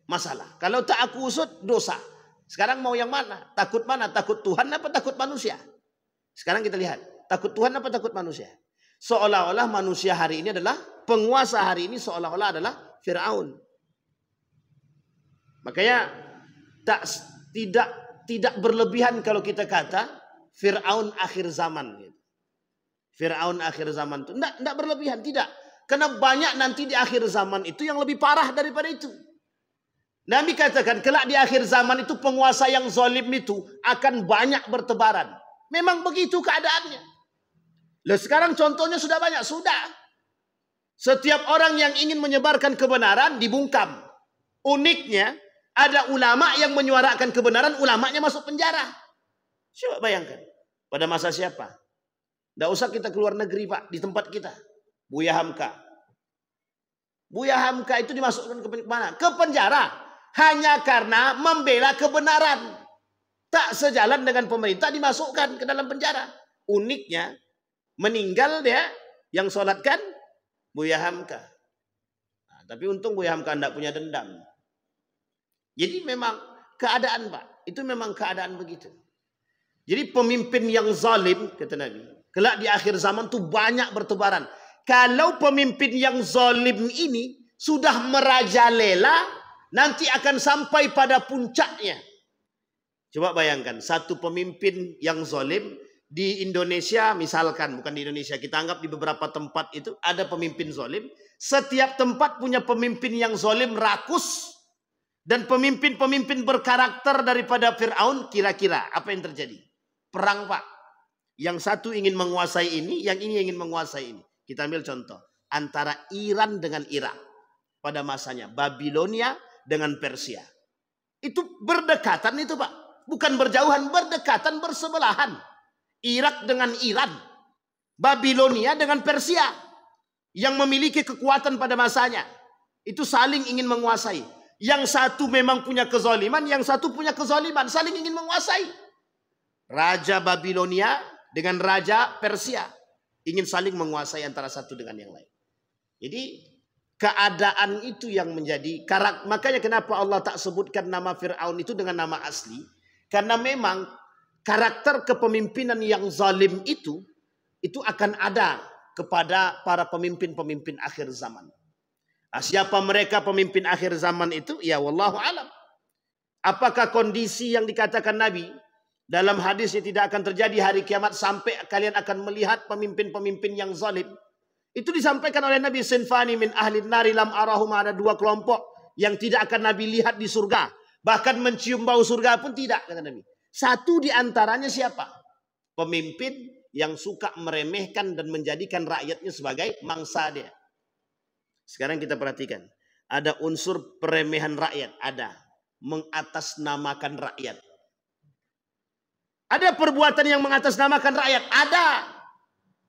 masalah. Kalau tak aku usut, dosa. Sekarang mau yang mana? Takut mana? Takut Tuhan apa takut manusia? Sekarang kita lihat. Takut Tuhan apa takut manusia? Seolah-olah manusia hari ini adalah, penguasa hari ini seolah-olah adalah Fir'aun. Makanya tidak berlebihan kalau kita kata Fir'aun akhir zaman. Fir'aun akhir zaman itu tidak berlebihan, tidak. Karena banyak nanti di akhir zaman itu yang lebih parah daripada itu. Nabi katakan kelak di akhir zaman itu penguasa yang zalim itu akan banyak bertebaran. Memang begitu keadaannya. Lah sekarang contohnya sudah banyak, sudah. Setiap orang yang ingin menyebarkan kebenaran dibungkam. Uniknya ada ulama yang menyuarakan kebenaran, ulamanya masuk penjara. Coba bayangkan. Pada masa siapa? Tidak usah kita keluar negeri Pak, di tempat kita. Buya Hamka. Buya Hamka itu dimasukkan ke mana? Ke penjara. Hanya karena membela kebenaran. Tak sejalan dengan pemerintah dimasukkan ke dalam penjara. Uniknya meninggal dia yang sholatkan Buya Hamka. Nah, tapi untung Buya Hamka tidak punya dendam. Jadi memang keadaan Pak. Itu memang keadaan begitu. Jadi pemimpin yang zalim, kata Nabi, kelak di akhir zaman itu banyak bertebaran. Kalau pemimpin yang zalim ini sudah merajalela, nanti akan sampai pada puncaknya. Coba bayangkan, satu pemimpin yang zalim di Indonesia, misalkan, bukan di Indonesia, kita anggap di beberapa tempat itu ada pemimpin zalim. Setiap tempat punya pemimpin yang zalim rakus. Dan pemimpin-pemimpin berkarakter daripada Fir'aun, kira-kira apa yang terjadi? Perang Pak. Yang satu ingin menguasai ini, yang ini ingin menguasai ini. Kita ambil contoh. Antara Iran dengan Irak. Pada masanya. Babilonia dengan Persia. Itu berdekatan itu Pak. Bukan berjauhan, berdekatan, bersebelahan. Irak dengan Iran. Babilonia dengan Persia. Yang memiliki kekuatan pada masanya. Itu saling ingin menguasai. Yang satu memang punya kezaliman, yang satu punya kezaliman. Saling ingin menguasai. Raja Babilonia dengan Raja Persia. Ingin saling menguasai antara satu dengan yang lain. Jadi keadaan itu yang menjadi karakter. Makanya kenapa Allah tak sebutkan nama Fir'aun itu dengan nama asli. Karena memang karakter kepemimpinan yang zalim itu akan ada kepada para pemimpin-pemimpin akhir zaman. Siapa mereka pemimpin akhir zaman itu? Ya wallahu alam. Apakah kondisi yang dikatakan Nabi dalam hadisnya tidak akan terjadi hari kiamat sampai kalian akan melihat pemimpin-pemimpin yang zalim? Itu disampaikan oleh Nabi, sinfani min ahli nari lam arahum, ada dua kelompok yang tidak akan Nabi lihat di surga. Bahkan mencium bau surga pun tidak, kata Nabi. Satu di antaranya siapa? Pemimpin yang suka meremehkan dan menjadikan rakyatnya sebagai mangsa dia. Sekarang kita perhatikan. Ada unsur peremehan rakyat. Ada. Mengatasnamakan rakyat. Ada perbuatan yang mengatasnamakan rakyat. Ada.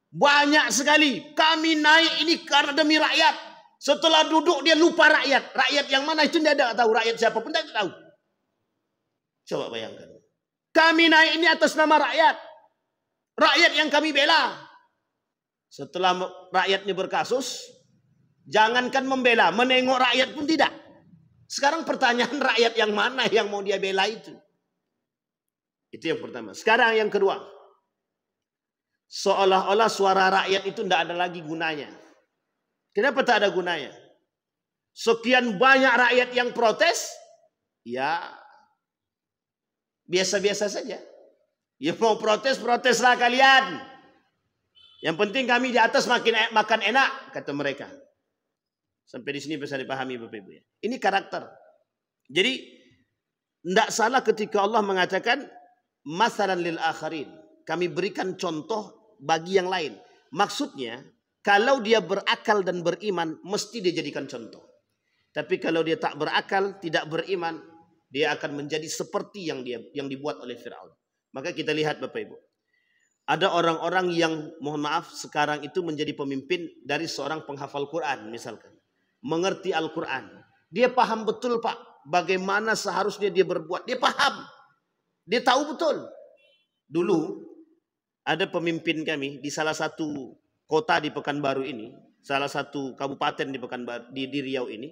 Banyak sekali. Kami naik ini karena demi rakyat. Setelah duduk dia lupa rakyat. Rakyat yang mana itu dia tidak tahu. Rakyat siapa pun tidak tahu. Coba bayangkan. Kami naik ini atas nama rakyat. Rakyat yang kami bela. Setelah rakyatnya berkasus, jangankan membela, menengok rakyat pun tidak. Sekarang pertanyaan, rakyat yang mana yang mau dia bela itu? Itu yang pertama. Sekarang yang kedua. Seolah-olah suara rakyat itu tidak ada lagi gunanya. Kenapa tak ada gunanya? Sekian banyak rakyat yang protes, ya biasa-biasa saja. Ya mau protes, proteslah kalian. Yang penting kami di atas makan enak, kata mereka. Sampai di sini bisa dipahami Bapak Ibu ya. Ini karakter. Jadi tidak salah ketika Allah mengatakan masalan lil akharin. Kami berikan contoh bagi yang lain. Maksudnya kalau dia berakal dan beriman mesti dia jadikan contoh. Tapi kalau dia tak berakal, tidak beriman, dia akan menjadi seperti yang dibuat oleh Firaun. Maka kita lihat Bapak Ibu. Ada orang-orang yang mohon maaf sekarang itu menjadi pemimpin dari seorang penghafal Quran misalkan. Mengerti Al-Quran. Dia paham betul Pak. Bagaimana seharusnya dia berbuat. Dia paham. Dia tahu betul. Dulu ada pemimpin kami di salah satu kota di Pekanbaru ini. Salah satu kabupaten di Pekanbaru, di Riau ini.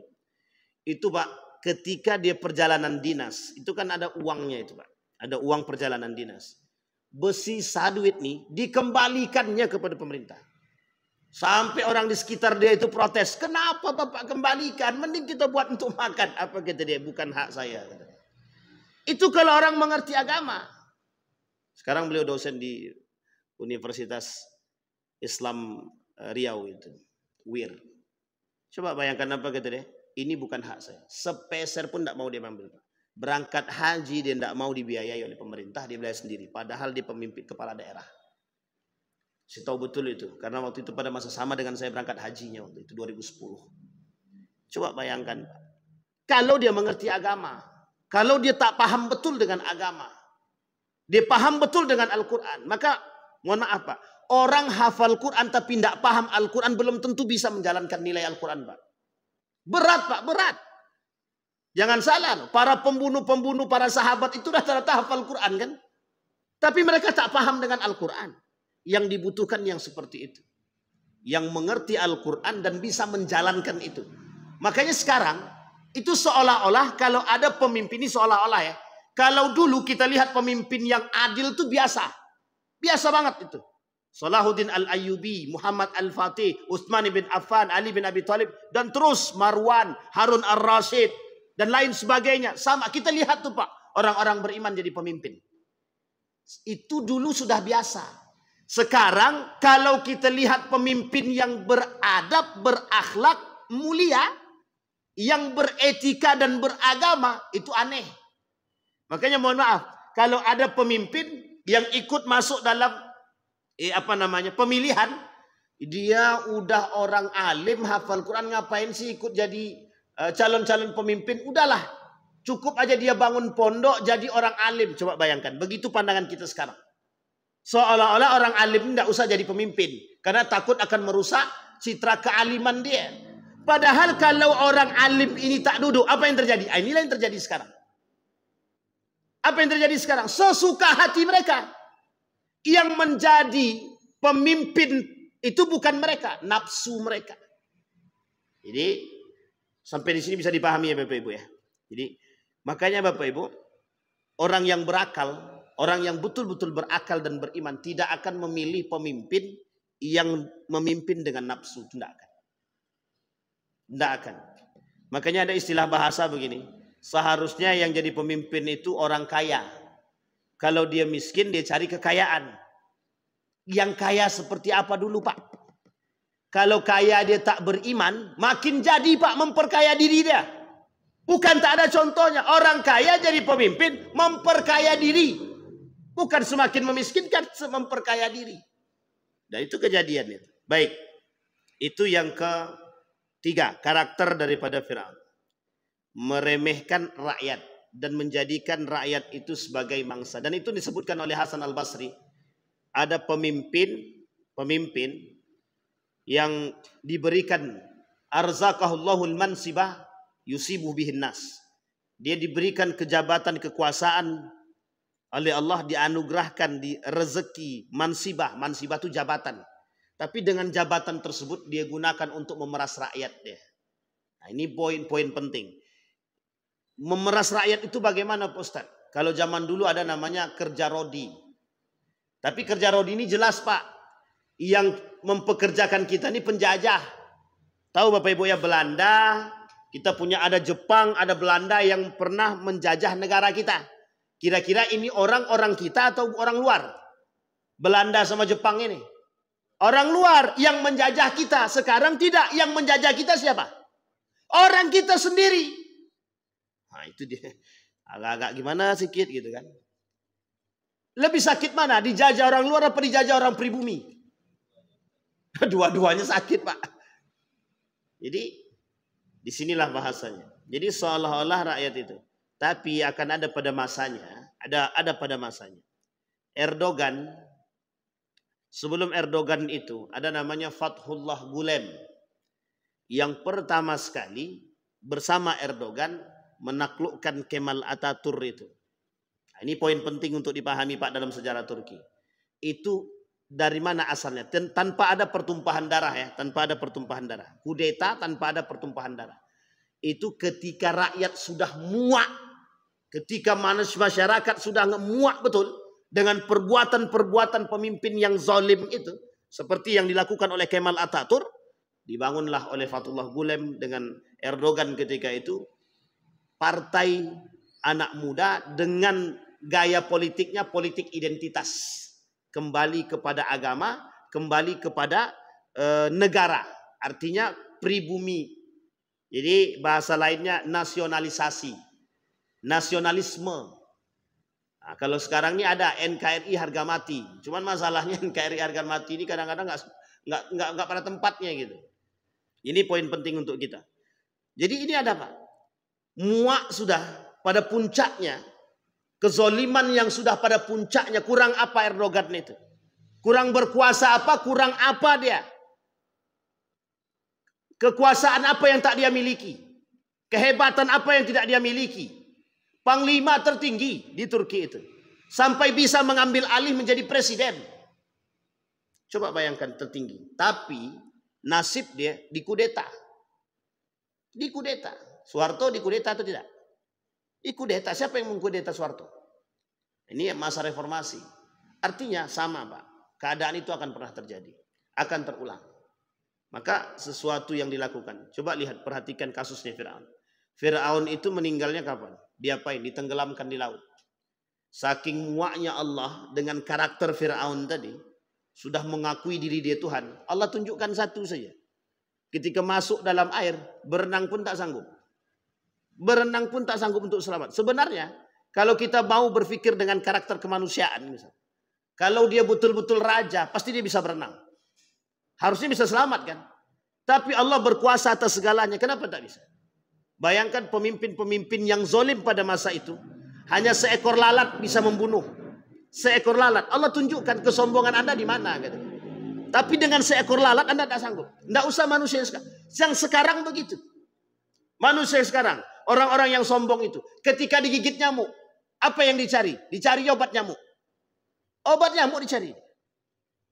Itu Pak, ketika dia perjalanan dinas. Itu kan ada uangnya itu Pak. Ada uang perjalanan dinas. Besi saduit nih dikembalikannya kepada pemerintah. Sampai orang di sekitar dia itu protes. Kenapa Bapak kembalikan? Mending kita buat untuk makan. Apa kata dia? Bukan hak saya. Itu kalau orang mengerti agama. Sekarang beliau dosen di Universitas Islam Riau itu. WIR. Coba bayangkan apa kata dia? Ini bukan hak saya. Sepeser pun tidak mau dia ambil. Berangkat haji dia tidak mau dibiayai oleh pemerintah, dia biaya sendiri. Padahal dia pemimpin kepala daerah. Saya tahu betul itu. Karena waktu itu pada masa sama dengan saya berangkat hajinya waktu itu 2010. Coba bayangkan. Kalau dia mengerti agama. Kalau dia tak paham betul dengan agama. Dia paham betul dengan Al-Quran. Maka mohon maaf Pak. Orang hafal Quran tapi tidak paham Al-Quran belum tentu bisa menjalankan nilai Al-Quran Pak. Berat Pak, berat. Jangan salah, para pembunuh-pembunuh, para sahabat itu rata-rata hafal Quran kan. Tapi mereka tak paham dengan Al-Quran. Yang dibutuhkan yang seperti itu. Yang mengerti Al-Quran dan bisa menjalankan itu. Makanya sekarang, itu seolah-olah kalau ada pemimpin ini seolah-olah ya. Kalau dulu kita lihat pemimpin yang adil itu biasa. Biasa banget itu. Salahuddin Al-Ayyubi, Muhammad Al-Fatih, Utsman bin Affan, Ali bin Abi Thalib. Dan terus Marwan, Harun Ar-Rasyid. Dan lain sebagainya. Sama kita lihat tuh Pak. Orang-orang beriman jadi pemimpin. Itu dulu sudah biasa. Sekarang kalau kita lihat pemimpin yang beradab, berakhlak, mulia. Yang beretika dan beragama. Itu aneh. Makanya mohon maaf. Kalau ada pemimpin yang ikut masuk dalam pemilihan. Dia udah orang alim hafal Quran. Ngapain sih ikut jadi calon-calon pemimpin? Udahlah, cukup aja dia bangun pondok jadi orang alim. Coba bayangkan, begitu pandangan kita sekarang. Seolah-olah orang alim tidak usah jadi pemimpin karena takut akan merusak citra kealiman dia. Padahal kalau orang alim ini tak duduk, apa yang terjadi? Inilah yang terjadi sekarang. Apa yang terjadi sekarang? Sesuka hati mereka. Yang menjadi pemimpin itu bukan mereka, nafsu mereka. Jadi sampai di sini bisa dipahami ya Bapak Ibu ya. Jadi makanya Bapak Ibu, orang yang berakal, orang yang betul-betul berakal dan beriman tidak akan memilih pemimpin yang memimpin dengan nafsu. Tidak akan. Tidak akan. Makanya ada istilah bahasa begini. Seharusnya yang jadi pemimpin itu orang kaya. Kalau dia miskin dia cari kekayaan. Yang kaya seperti apa dulu Pak? Kalau kaya dia tak beriman, makin jadi Pak memperkaya diri dia. Bukan tak ada contohnya. Orang kaya jadi pemimpin, memperkaya diri. Bukan semakin memiskinkan, memperkaya diri. Dan itu kejadian itu. Baik. Itu yang ketiga, karakter daripada Firaun. Meremehkan rakyat dan menjadikan rakyat itu sebagai mangsa. Dan itu disebutkan oleh Hasan Al-Basri. Ada pemimpin yang diberikan arzaqahullahul mansibah yusibu bihin nas. Dia diberikan kejabatan kekuasaan oleh Allah, dianugerahkan di rezeki mansibah. Mansibah itu jabatan. Tapi dengan jabatan tersebut dia gunakan untuk memeras rakyat dia. Nah, ini poin-poin penting. Memeras rakyat itu bagaimana Pak Ustaz? Kalau zaman dulu ada namanya kerja rodi. Tapi kerja rodi ini jelas Pak. Yang mempekerjakan kita ini penjajah. Tahu Bapak Ibu ya, Belanda. Kita punya ada Jepang, ada Belanda yang pernah menjajah negara kita. Kira-kira ini orang-orang kita atau orang luar? Belanda sama Jepang ini. Orang luar yang menjajah kita. Sekarang tidak. Yang menjajah kita siapa? Orang kita sendiri. Nah itu dia. Agak-agak gimana sedikit gitu kan. Lebih sakit mana? Dijajah orang luar apa dijajah orang pribumi? Dua-duanya sakit Pak. Jadi disinilah bahasanya. Jadi seolah-olah rakyat itu. Tapi akan ada pada masanya. Ada pada masanya. Erdogan. Sebelum Erdogan itu. Ada namanya Fathullah Gulen. Yang pertama sekali. Bersama Erdogan. Menaklukkan Kemal Atatürk itu. Nah, ini poin penting untuk dipahami Pak dalam sejarah Turki. Itu dari mana asalnya? Tanpa ada pertumpahan darah ya. Tanpa ada pertumpahan darah. Kudeta tanpa ada pertumpahan darah. Itu ketika rakyat sudah muak. Ketika masyarakat sudah muak betul. Dengan perbuatan-perbuatan pemimpin yang zalim itu. Seperti yang dilakukan oleh Kemal Atatürk. Dibangunlah oleh Fathullah Gulen dengan Erdogan ketika itu. Partai anak muda dengan gaya politiknya politik identitas. Kembali kepada agama, kembali kepada negara. Artinya pribumi. Jadi bahasa lainnya nasionalisasi. Nasionalisme. Nah, kalau sekarang ini ada NKRI harga mati. Cuman masalahnya NKRI harga mati ini kadang-kadang nggak pada tempatnya gitu. Ini poin penting untuk kita. Jadi ini ada Pak. Muak sudah pada puncaknya. Kezoliman yang sudah pada puncaknya. Kurang apa Erdogan itu? Kurang berkuasa apa? Kurang apa dia? Kekuasaan apa yang tak dia miliki? Kehebatan apa yang tidak dia miliki? Panglima tertinggi di Turki itu. Sampai bisa mengambil alih menjadi presiden. Coba bayangkan tertinggi. Tapi nasib dia dikudeta. Dikudeta. Soeharto dikudeta atau tidak? Dikudeta. Siapa yang mengkudeta Soeharto? Ini masa reformasi. Artinya sama Pak. Keadaan itu akan pernah terjadi. Akan terulang. Maka sesuatu yang dilakukan. Coba lihat, perhatikan kasusnya Firaun. Firaun itu meninggalnya kapan? Diapain? Ditenggelamkan di laut. Saking muaknya Allah dengan karakter Firaun tadi. Sudah mengakui diri dia Tuhan. Allah tunjukkan satu saja. Ketika masuk dalam air. Berenang pun tak sanggup. Berenang pun tak sanggup untuk selamat. Sebenarnya kalau kita mau berpikir dengan karakter kemanusiaan misalnya, kalau dia betul-betul raja pasti dia bisa berenang. Harusnya bisa selamat kan. Tapi Allah berkuasa atas segalanya. Kenapa tak bisa? Bayangkan pemimpin-pemimpin yang zalim pada masa itu. Hanya seekor lalat bisa membunuh. Seekor lalat. Allah tunjukkan kesombongan Anda di mana gitu. Tapi dengan seekor lalat Anda tak sanggup. Tidak usah manusia yang sekarang begitu. Manusia sekarang. Orang-orang yang sombong itu. Ketika digigit nyamuk. Apa yang dicari? Dicari obat nyamuk. Obat nyamuk dicari.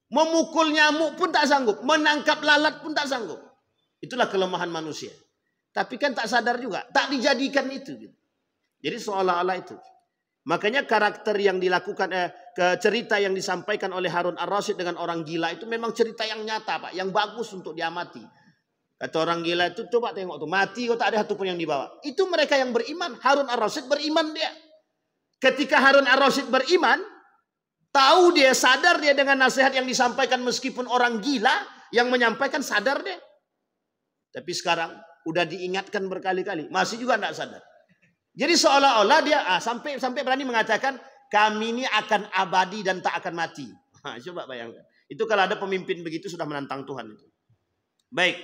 Memukul nyamuk pun tak sanggup. Menangkap lalat pun tak sanggup. Itulah kelemahan manusia. Tapi kan tak sadar juga. Tak dijadikan itu. Jadi seolah-olah itu. Makanya karakter yang dilakukan. Cerita yang disampaikan oleh Harun Ar-Rasyid dengan orang gila itu memang cerita yang nyata Pak. Yang bagus untuk diamati. Kata orang gila itu, coba tengok tuh, mati kok tak ada satu pun yang dibawa. Itu mereka yang beriman. Harun Ar-Rasyid beriman dia. Ketika Harun Ar-Rasyid beriman, tahu dia, sadar dia dengan nasihat yang disampaikan meskipun orang gila yang menyampaikan, sadar dia. Tapi sekarang udah diingatkan berkali-kali, masih juga tidak sadar. Jadi seolah-olah dia sampai berani mengatakan kami ini akan abadi dan tak akan mati. Coba bayangkan. Itu kalau ada pemimpin begitu sudah menantang Tuhan itu. Baik,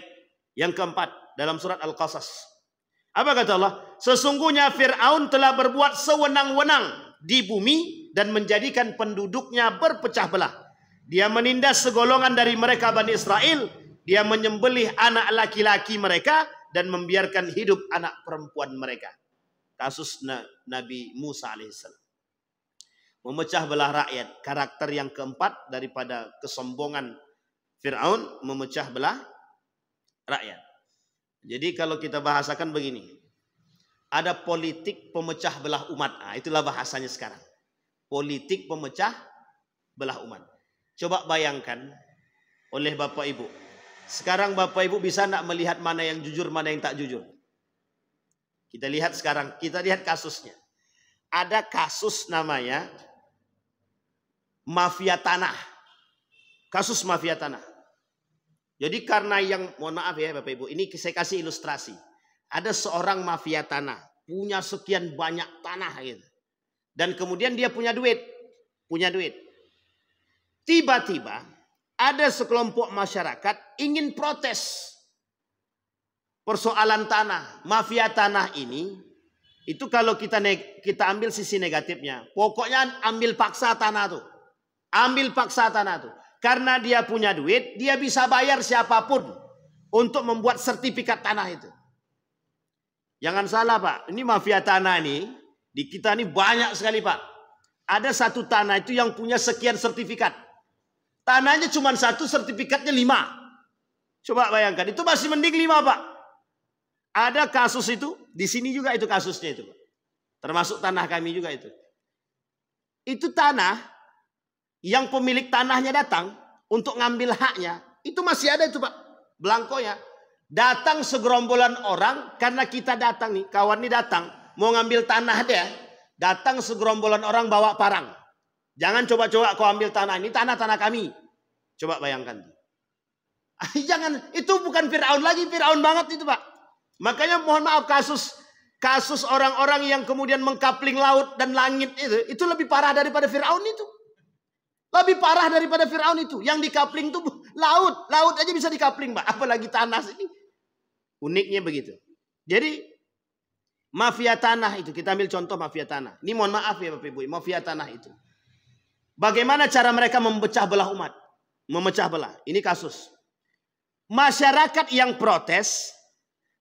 yang keempat dalam surat Al-Qasas. Apa kata Allah? Sesungguhnya Fir'aun telah berbuat sewenang-wenang di bumi dan menjadikan penduduknya berpecah belah. Dia menindas segolongan dari mereka Bani Israel. Dia menyembelih anak laki-laki mereka dan membiarkan hidup anak perempuan mereka. Kasus Nabi Musa alaihissalam. Memecah belah rakyat. Karakter yang keempat daripada kesombongan Fir'aun, memecah belah rakyat. Jadi kalau kita bahasakan begini, ada politik pemecah belah umat. Itulah bahasanya sekarang. Politik pemecah belah umat. Coba bayangkan oleh Bapak Ibu. Sekarang Bapak Ibu bisa tidak melihat mana yang jujur, mana yang tak jujur? Kita lihat sekarang, kita lihat kasusnya. Ada kasus namanya mafia tanah. Kasus mafia tanah. Jadi karena yang, mohon maaf ya Bapak Ibu, ini saya kasih ilustrasi. Ada seorang mafia tanah, punya sekian banyak tanah gitu. Dan kemudian dia punya duit. Tiba-tiba ada sekelompok masyarakat ingin protes persoalan tanah. Mafia tanah ini, itu kalau kita ambil sisi negatifnya, pokoknya ambil paksa tanah tuh. Ambil paksa tanah tuh. Karena dia punya duit, dia bisa bayar siapapun untuk membuat sertifikat tanah itu. Jangan salah Pak, ini mafia tanah ini, di kita ini banyak sekali Pak. Ada satu tanah itu yang punya sekian sertifikat. Tanahnya cuma satu, sertifikatnya 5. Coba bayangkan, itu masih mending 5 Pak. Ada kasus itu, di sini juga itu kasusnya itu Pak. Termasuk tanah kami juga itu. Itu tanah, yang pemilik tanahnya datang untuk ngambil haknya, itu masih ada itu Pak, belangkonya. Datang segerombolan orang, karena kita datang nih, kawan ini datang, mau ngambil tanah dia, datang segerombolan orang bawa parang. Jangan coba-coba kau ambil tanah, ini tanah-tanah kami. Coba bayangkan. Jangan, itu bukan Fir'aun lagi, Fir'aun banget itu Pak. Makanya mohon maaf, kasus orang-orang yang kemudian mengkapling laut dan langit itu lebih parah daripada Fir'aun itu. Lebih parah daripada Fir'aun itu. Yang dikapling itu laut. Laut aja bisa dikapling Pak. Apalagi tanah ini. Uniknya begitu. Jadi mafia tanah itu. Kita ambil contoh mafia tanah. Ini mohon maaf ya Bapak Ibu. Mafia tanah itu. Bagaimana cara mereka memecah belah umat? Memecah belah. Ini kasus. Masyarakat yang protes.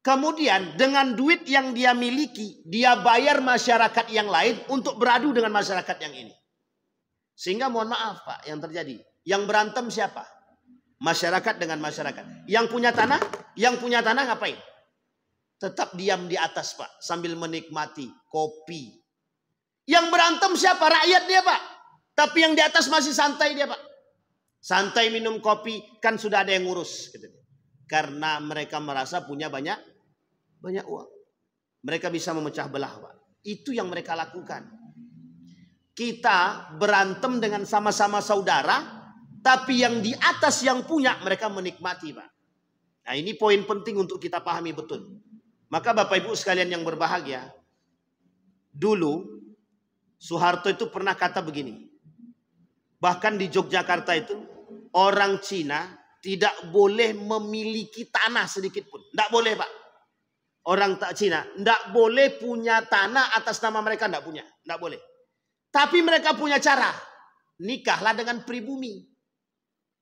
Kemudian dengan duit yang dia miliki. Dia bayar masyarakat yang lain untuk beradu dengan masyarakat yang ini. Sehingga mohon maaf Pak, yang terjadi. Yang berantem siapa? Masyarakat dengan masyarakat. Yang punya tanah ngapain? Tetap diam di atas Pak, sambil menikmati kopi. Yang berantem siapa? Rakyat dia Pak. Tapi yang di atas masih santai dia Pak. Santai minum kopi, kan sudah ada yang ngurus. Karena mereka merasa punya banyak uang. Mereka bisa memecah belah Pak. Itu yang mereka lakukan. Kita berantem dengan sama-sama saudara, tapi yang di atas yang punya mereka menikmati Pak. Nah ini poin penting untuk kita pahami betul. Maka Bapak Ibu sekalian yang berbahagia, dulu Soeharto itu pernah kata begini. Bahkan di Yogyakarta itu orang Cina tidak boleh memiliki tanah sedikit pun. Tidak boleh Pak. Orang Cina tidak boleh punya tanah atas nama mereka, tidak punya. Tidak boleh. Tapi mereka punya cara. Nikahlah dengan pribumi.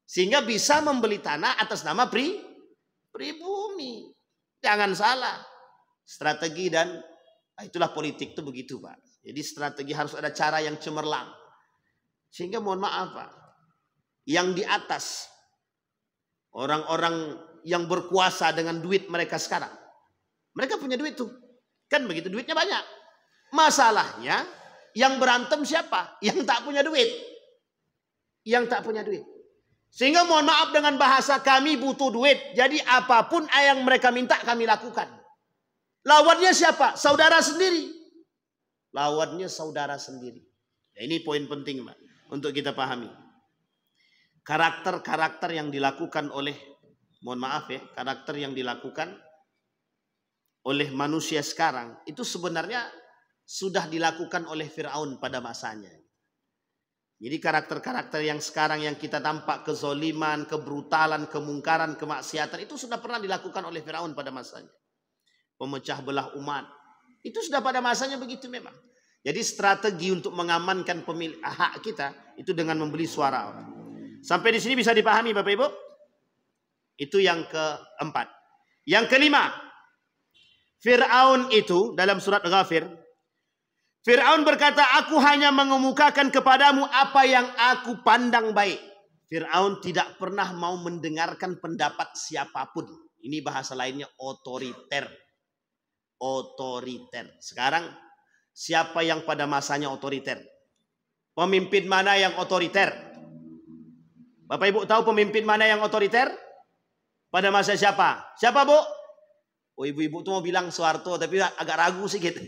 Sehingga bisa membeli tanah atas nama pribumi. Jangan salah. Strategi dan itulah politik itu begitu Pak. Jadi strategi harus ada cara yang cemerlang. Sehingga mohon maaf Pak. Yang di atas. Orang-orang yang berkuasa dengan duit mereka sekarang. Mereka punya duit tuh. Kan begitu, duitnya banyak. Masalahnya. Yang berantem siapa? Yang tak punya duit. Yang tak punya duit. Sehingga mohon maaf dengan bahasa kami butuh duit. Jadi apapun yang mereka minta kami lakukan. Lawannya siapa? Saudara sendiri. Lawannya saudara sendiri. Nah, ini poin penting Pak. Untuk kita pahami. Karakter-karakter yang dilakukan oleh, mohon maaf ya. Karakter yang dilakukan oleh manusia sekarang itu sebenarnya sudah dilakukan oleh Fir'aun pada masanya. Jadi karakter-karakter yang sekarang yang kita tampak, kezoliman, kebrutalan, kemungkaran, kemaksiatan, itu sudah pernah dilakukan oleh Fir'aun pada masanya. Pemecah belah umat, itu sudah pada masanya begitu memang. Jadi strategi untuk mengamankan pemilik hak kita itu dengan membeli suara orang. Sampai di sini bisa dipahami Bapak Ibu? Itu yang keempat. Yang kelima, Fir'aun itu dalam surat Ghafir, Fir'aun berkata, aku hanya mengemukakan kepadamu apa yang aku pandang baik. Fir'aun tidak pernah mau mendengarkan pendapat siapapun. Ini bahasa lainnya otoriter. Otoriter. Sekarang siapa yang pada masanya otoriter? Pemimpin mana yang otoriter? Bapak Ibu tahu pemimpin mana yang otoriter? Pada masa siapa? Siapa Bu? Oh ibu-ibu tuh mau bilang Soeharto, tapi agak ragu sedikit.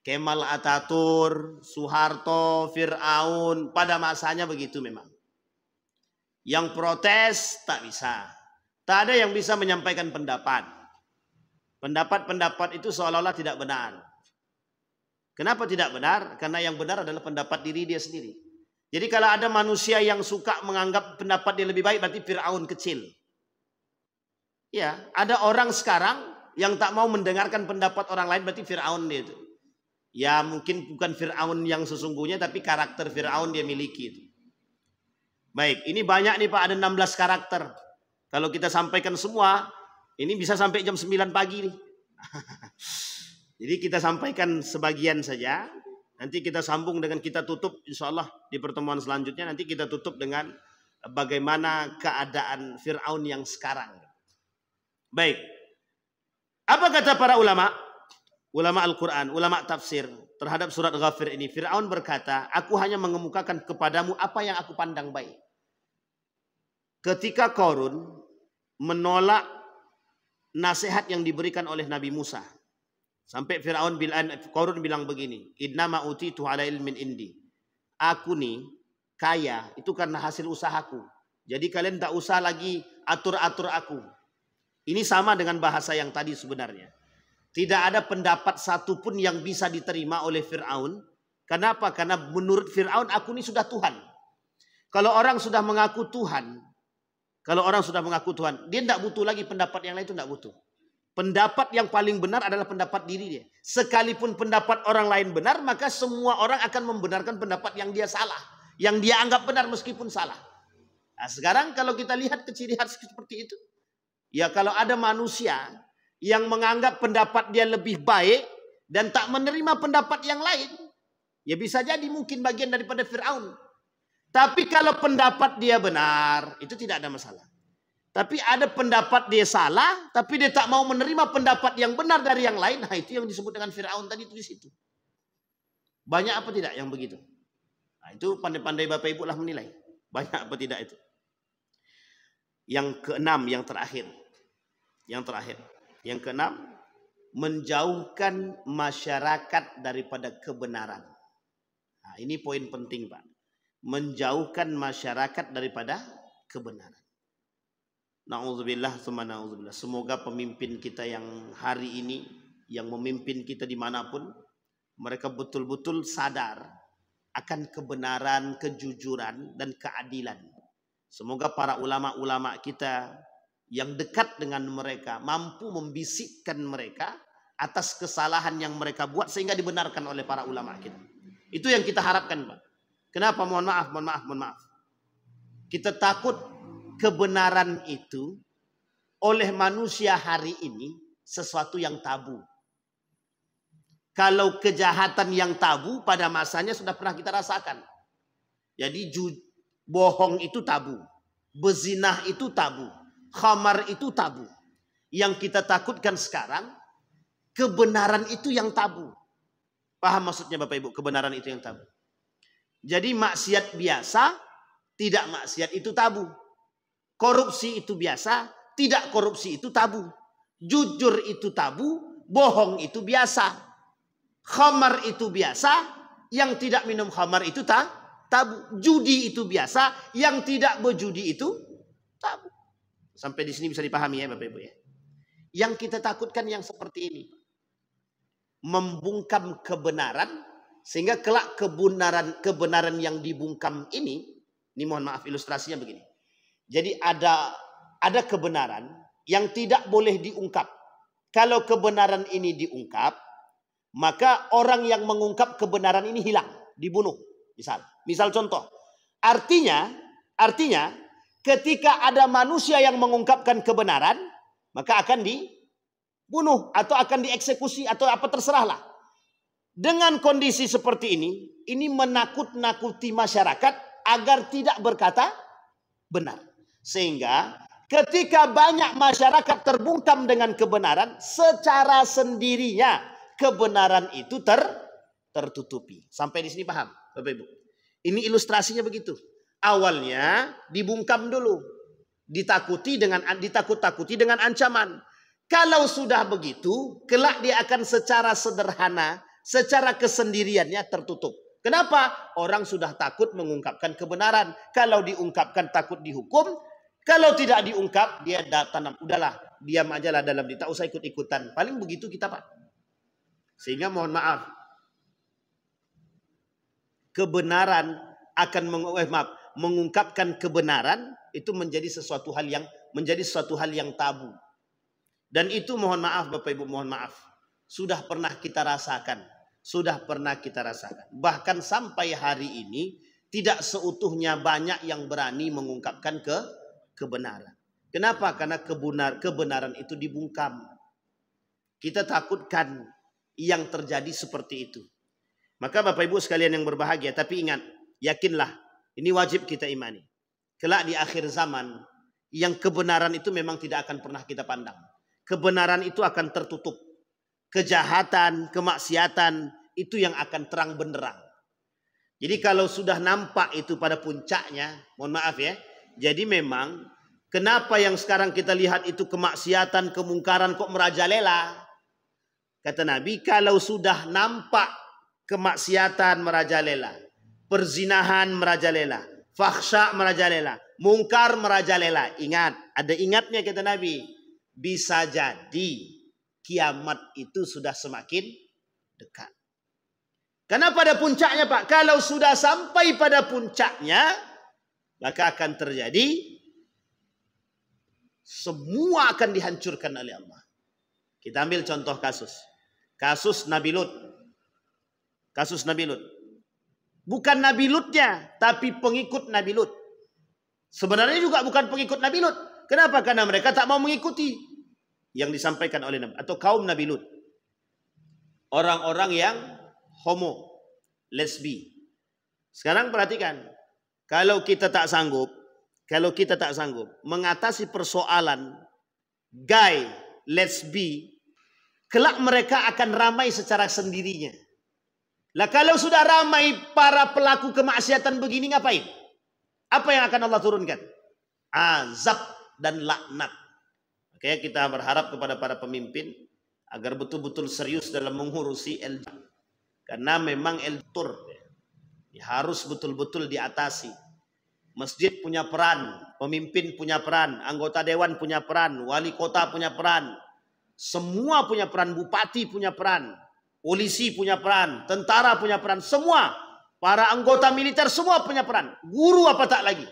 Kemal Ataturk, Soeharto, Fir'aun, pada masanya begitu memang. Yang protes tak bisa. Tak ada yang bisa menyampaikan pendapat. Pendapat-pendapat itu seolah-olah tidak benar. Kenapa tidak benar? Karena yang benar adalah pendapat diri dia sendiri. Jadi kalau ada manusia yang suka menganggap pendapat dia lebih baik, berarti Fir'aun kecil. Ya, ada orang sekarang yang tak mau mendengarkan pendapat orang lain, berarti Fir'aun dia itu. Ya mungkin bukan Fir'aun yang sesungguhnya, tapi karakter Fir'aun dia miliki itu. Baik, ini banyak nih Pak, ada 16 karakter. Kalau kita sampaikan semua, ini bisa sampai jam 9 pagi nih. Jadi kita sampaikan sebagian saja. Nanti kita sambung dengan kita tutup insya Allah di pertemuan selanjutnya. Nanti kita tutup dengan bagaimana keadaan Fir'aun yang sekarang. Baik, apa kata para ulama? Ulama Al-Quran, ulama tafsir terhadap surat Ghafir ini. Fir'aun berkata, aku hanya mengemukakan kepadamu apa yang aku pandang baik. Ketika Qarun menolak nasihat yang diberikan oleh Nabi Musa. Sampai Qarun bilang begini, innama utitu ala ilmin indi. Aku nih kaya, itu karena hasil usahaku. Jadi kalian tak usah lagi atur-atur aku. Ini sama dengan bahasa yang tadi sebenarnya. Tidak ada pendapat satupun yang bisa diterima oleh Fir'aun. Kenapa? Karena menurut Fir'aun aku ini sudah Tuhan. Kalau orang sudah mengaku Tuhan, dia tidak butuh lagi pendapat yang lain, itu tidak butuh. Pendapat yang paling benar adalah pendapat diri dia. Sekalipun pendapat orang lain benar, maka semua orang akan membenarkan pendapat yang dia salah, yang dia anggap benar meskipun salah. Nah, sekarang kalau kita lihat ciri khas seperti itu, ya kalau ada manusia yang menganggap pendapat dia lebih baik dan tak menerima pendapat yang lain, ya bisa jadi mungkin bagian daripada Fir'aun. Tapi kalau pendapat dia benar, itu tidak ada masalah. Tapi ada pendapat dia salah, tapi dia tak mau menerima pendapat yang benar dari yang lain, nah itu yang disebut dengan Fir'aun tadi itu di situ. Banyak apa tidak yang begitu? Nah, itu pandai-pandai Bapak Ibu lah menilai. Banyak apa tidak itu? Yang keenam, yang terakhir. Yang keenam, menjauhkan masyarakat daripada kebenaran. Nah, ini poin penting Pak. Menjauhkan masyarakat daripada kebenaran. Na'udzubillah, tsumma na'udzubillah. Semoga pemimpin kita yang hari ini, yang memimpin kita dimanapun, mereka betul-betul sadar akan kebenaran, kejujuran, dan keadilan. Semoga para ulama-ulama kita yang dekat dengan mereka mampu membisikkan mereka atas kesalahan yang mereka buat sehingga dibenarkan oleh para ulama kita. Itu yang kita harapkan Pak. Kenapa? Mohon maaf. Kita takut kebenaran itu oleh manusia hari ini sesuatu yang tabu. Kalau kejahatan yang tabu pada masanya sudah pernah kita rasakan. Jadi bohong itu tabu, bezinah itu tabu, khamar itu tabu. Yang kita takutkan sekarang, kebenaran itu yang tabu. Paham maksudnya Bapak Ibu? Kebenaran itu yang tabu. Jadi maksiat biasa, tidak maksiat itu tabu. Korupsi itu biasa, tidak korupsi itu tabu. Jujur itu tabu, bohong itu biasa. Khamar itu biasa, yang tidak minum khamar itu tabu. Judi itu biasa, yang tidak berjudi itu tabu. Sampai di sini bisa dipahami ya Bapak Ibu ya. Yang kita takutkan yang seperti ini. Membungkam kebenaran, sehingga kelak kebenaran yang dibungkam ini mohon maaf ilustrasinya begini. Jadi ada kebenaran yang tidak boleh diungkap. Kalau kebenaran ini diungkap, maka orang yang mengungkap kebenaran ini hilang, dibunuh. Misal contoh. Artinya ketika ada manusia yang mengungkapkan kebenaran, maka akan dibunuh atau akan dieksekusi atau apa terserahlah. Dengan kondisi seperti ini menakut-nakuti masyarakat agar tidak berkata benar. Sehingga ketika banyak masyarakat terbungkam dengan kebenaran, secara sendirinya kebenaran itu tertutupi. Sampai di sini paham, Bapak Ibu? Ini ilustrasinya begitu. Awalnya dibungkam dulu, ditakut-takuti dengan ancaman. Kalau sudah begitu, kelak dia akan secara sederhana, secara kesendiriannya tertutup. Kenapa? Orang sudah takut mengungkapkan kebenaran. Kalau diungkapkan takut dihukum. Kalau tidak diungkap, dia tanam. Udahlah, diam aja lah dalam diri. Tak usah ikut-ikutan. Paling begitu kita, Pak. Sehingga mohon maaf. Kebenaran akan mengungkapkan kebenaran itu menjadi sesuatu hal yang tabu. Dan itu mohon maaf Bapak Ibu, mohon maaf. Sudah pernah kita rasakan. Bahkan sampai hari ini tidak seutuhnya banyak yang berani mengungkapkan kebenaran. Kenapa? Karena kebenaran itu dibungkam. Kita takutkan yang terjadi seperti itu. Maka Bapak Ibu sekalian yang berbahagia, tapi ingat, yakinlah, ini wajib kita imani. Kelak di akhir zaman, yang kebenaran itu memang tidak akan pernah kita pandang. Kebenaran itu akan tertutup. Kejahatan, kemaksiatan, itu yang akan terang benderang. Jadi kalau sudah nampak itu pada puncaknya, mohon maaf ya. Jadi memang, kenapa yang sekarang kita lihat itu kemaksiatan, kemungkaran kok merajalela? Kata Nabi, kalau sudah nampak kemaksiatan merajalela, perzinahan merajalela, fahsya merajalela, mungkar merajalela. Ingat, ada ingatnya kata Nabi. Bisa jadi kiamat itu sudah semakin dekat. Karena pada puncaknya Pak, kalau sudah sampai pada puncaknya, maka akan terjadi semua akan dihancurkan oleh Allah. Kita ambil contoh kasus Nabi Lut. Kasus Nabi Lut. Bukan Nabi Lutnya, tapi pengikut Nabi Lut. Sebenarnya juga bukan pengikut Nabi Lut. Kenapa? Karena mereka tak mau mengikuti yang disampaikan oleh Nabi atau kaum Nabi Lut. Orang-orang yang homo, lesbi. Sekarang perhatikan, kalau kita tak sanggup mengatasi persoalan gay, lesbi, kelak mereka akan ramai secara sendirinya. Lah kalau sudah ramai para pelaku kemaksiatan begini ngapain? Apa yang akan Allah turunkan? Azab dan laknat. Oke, kita berharap kepada para pemimpin agar betul-betul serius dalam mengurusi karena memang harus betul-betul diatasi. Masjid punya peran, pemimpin punya peran, anggota dewan punya peran, wali kota punya peran. Semua punya peran, bupati punya peran, polisi punya peran, tentara punya peran, semua. Para anggota militer semua punya peran. Guru apa tak lagi.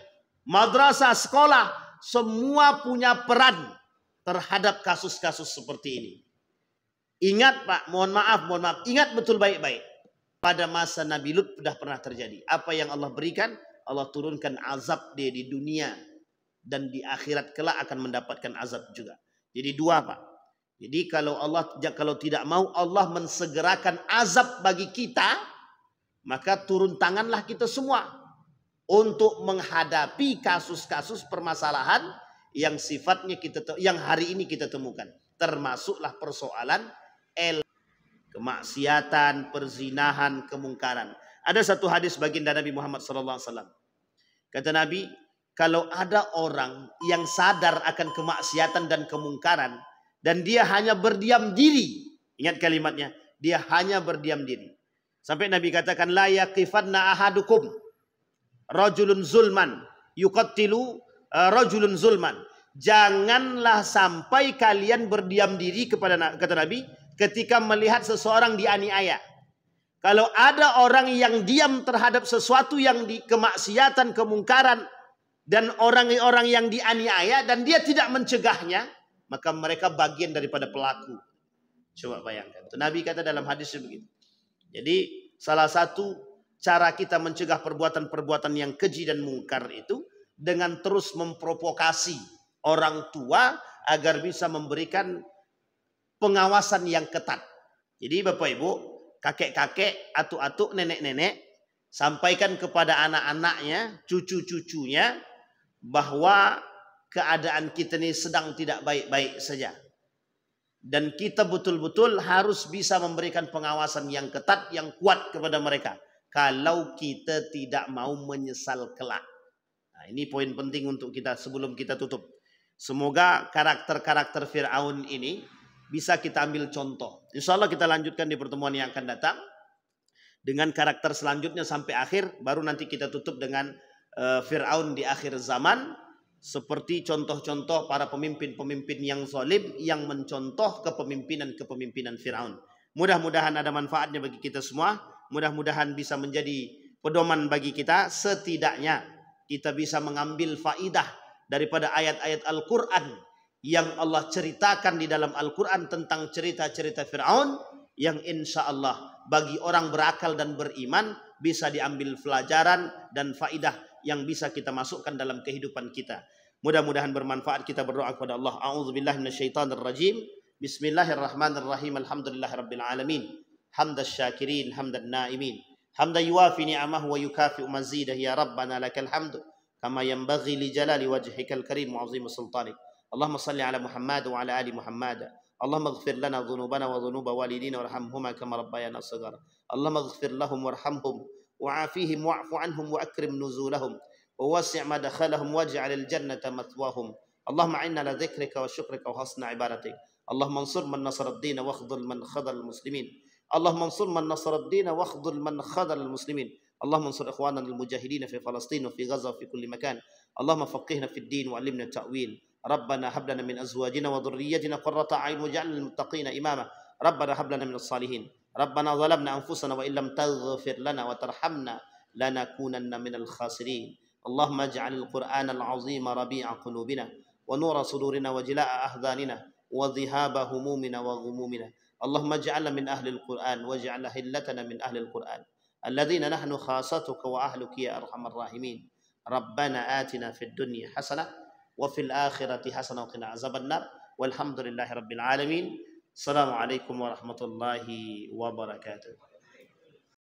Madrasah, sekolah, semua punya peran terhadap kasus-kasus seperti ini. Ingat Pak, mohon maaf, ingat betul baik-baik. Pada masa Nabi Lut sudah pernah terjadi. Apa yang Allah berikan? Allah turunkan azab dia di dunia. Dan di akhirat kelak akan mendapatkan azab juga. Jadi dua Pak. Jadi kalau tidak mau Allah mensegerakan azab bagi kita, maka turun tanganlah kita semua untuk menghadapi kasus-kasus permasalahan yang sifatnya yang hari ini kita temukan. Termasuklah persoalan kemaksiatan, perzinahan, kemungkaran. Ada satu hadis baginda Nabi Muhammad SAW. Kata Nabi, kalau ada orang yang sadar akan kemaksiatan dan kemungkaran, dan dia hanya berdiam diri. Ingat kalimatnya, dia hanya berdiam diri. Sampai Nabi katakan, la yaqifanna ahadukum rajulun zulman yuqattilu rajulun zulman. Janganlah sampai kalian berdiam diri kata Nabi ketika melihat seseorang dianiaya. Kalau ada orang yang diam terhadap sesuatu yang di kemaksiatan, kemungkaran, dan orang-orang yang dianiaya dan dia tidak mencegahnya, maka mereka bagian daripada pelaku. Coba bayangkan. Nabi kata dalam hadis begitu. Jadi salah satu cara kita mencegah perbuatan-perbuatan yang keji dan mungkar itu dengan terus memprovokasi orang tua agar bisa memberikan pengawasan yang ketat. Jadi Bapak Ibu, kakek-kakek, atuk-atuk, nenek-nenek, sampaikan kepada anak-anaknya, cucu-cucunya, bahwa keadaan kita ini sedang tidak baik-baik saja. Dan kita betul-betul harus bisa memberikan pengawasan yang ketat, yang kuat kepada mereka. Kalau kita tidak mau menyesal kelak. Nah, ini poin penting untuk kita sebelum kita tutup. Semoga karakter-karakter Fir'aun ini bisa kita ambil contoh. Insya Allah kita lanjutkan di pertemuan yang akan datang. Dengan karakter selanjutnya sampai akhir. Baru nanti kita tutup dengan Fir'aun di akhir zaman. Seperti contoh-contoh para pemimpin-pemimpin yang zalim yang mencontoh kepemimpinan Fir'aun. Mudah-mudahan ada manfaatnya bagi kita semua. Mudah-mudahan bisa menjadi pedoman bagi kita. Setidaknya kita bisa mengambil faidah daripada ayat-ayat Al-Quran yang Allah ceritakan di dalam Al-Quran tentang cerita-cerita Fir'aun yang insya Allah bagi orang berakal dan beriman bisa diambil pelajaran dan faidah yang bisa kita masukkan dalam kehidupan kita. Mudah-mudahan bermanfaat. Kita berdoa kepada Allah. A'udzubillahi minasyaitonirrajim. Bismillahirrahmanirrahim. Alhamdulillahirabbil alamin. Hamdas syakirin, hamdan naimin. Hamdan yuwafi ni'amahu wa yukafi'u mazidah. Ya Rabbana lakal hamdu kama yanbaghi li jalali wajhikal karim wa 'azimi sultanik. Allahumma salli ala Muhammad wa ala ali Muhammad. Allahumma ighfir lana dhunubana wa dhunuba walidina warhamhuma kama rabbayana shaghara. Allahumma ighfir lahum warhamhum wa'afihim wa'fu anhum wa akrim nuzulahum wa wasi' madkhalahum waj'al al-jannata mathwahum. Allahumma inna ala dhikrika wa syukrika wa husna ibadatik. Allahumma ansur man nasara ad-din wa akhdhul man khadhal muslimin. Allahumma ansur man nasara ad-din wa akhdhul man khadhal muslimin. Allahumma ansur ikhwanana al-mujahidin fi Palestin wa fi Gaza wa fi kulli makan. Allahumma faqihna fi ad-din wa 'allimna at-ta'wil. ربنا هب لنا من ازواجنا وذريتنا قرة اعين واجعلنا للمتقين اماما ربنا هب لنا من الصالحين ربنا ظلمنا انفسنا وان لم تغفر لنا وترحمنا لنكونن من الخاسرين اللهم اجعل القرآن العظيم ربيع قلوبنا ونور صدورنا وجلاء احزاننا وذهاب همومنا وغمومنا اللهم اجعلنا من اهل القرآن واجعل هلتنا من اهل القرآن الذين نحن خاصتك واهلك يا ارحم الراحمين ربنا آتنا في الدنيا حسنة وفي الآخرة حسنة وقنا عذاب النار والحمد لله رب العالمين. السلام عليكم ورحمة الله وبركاته.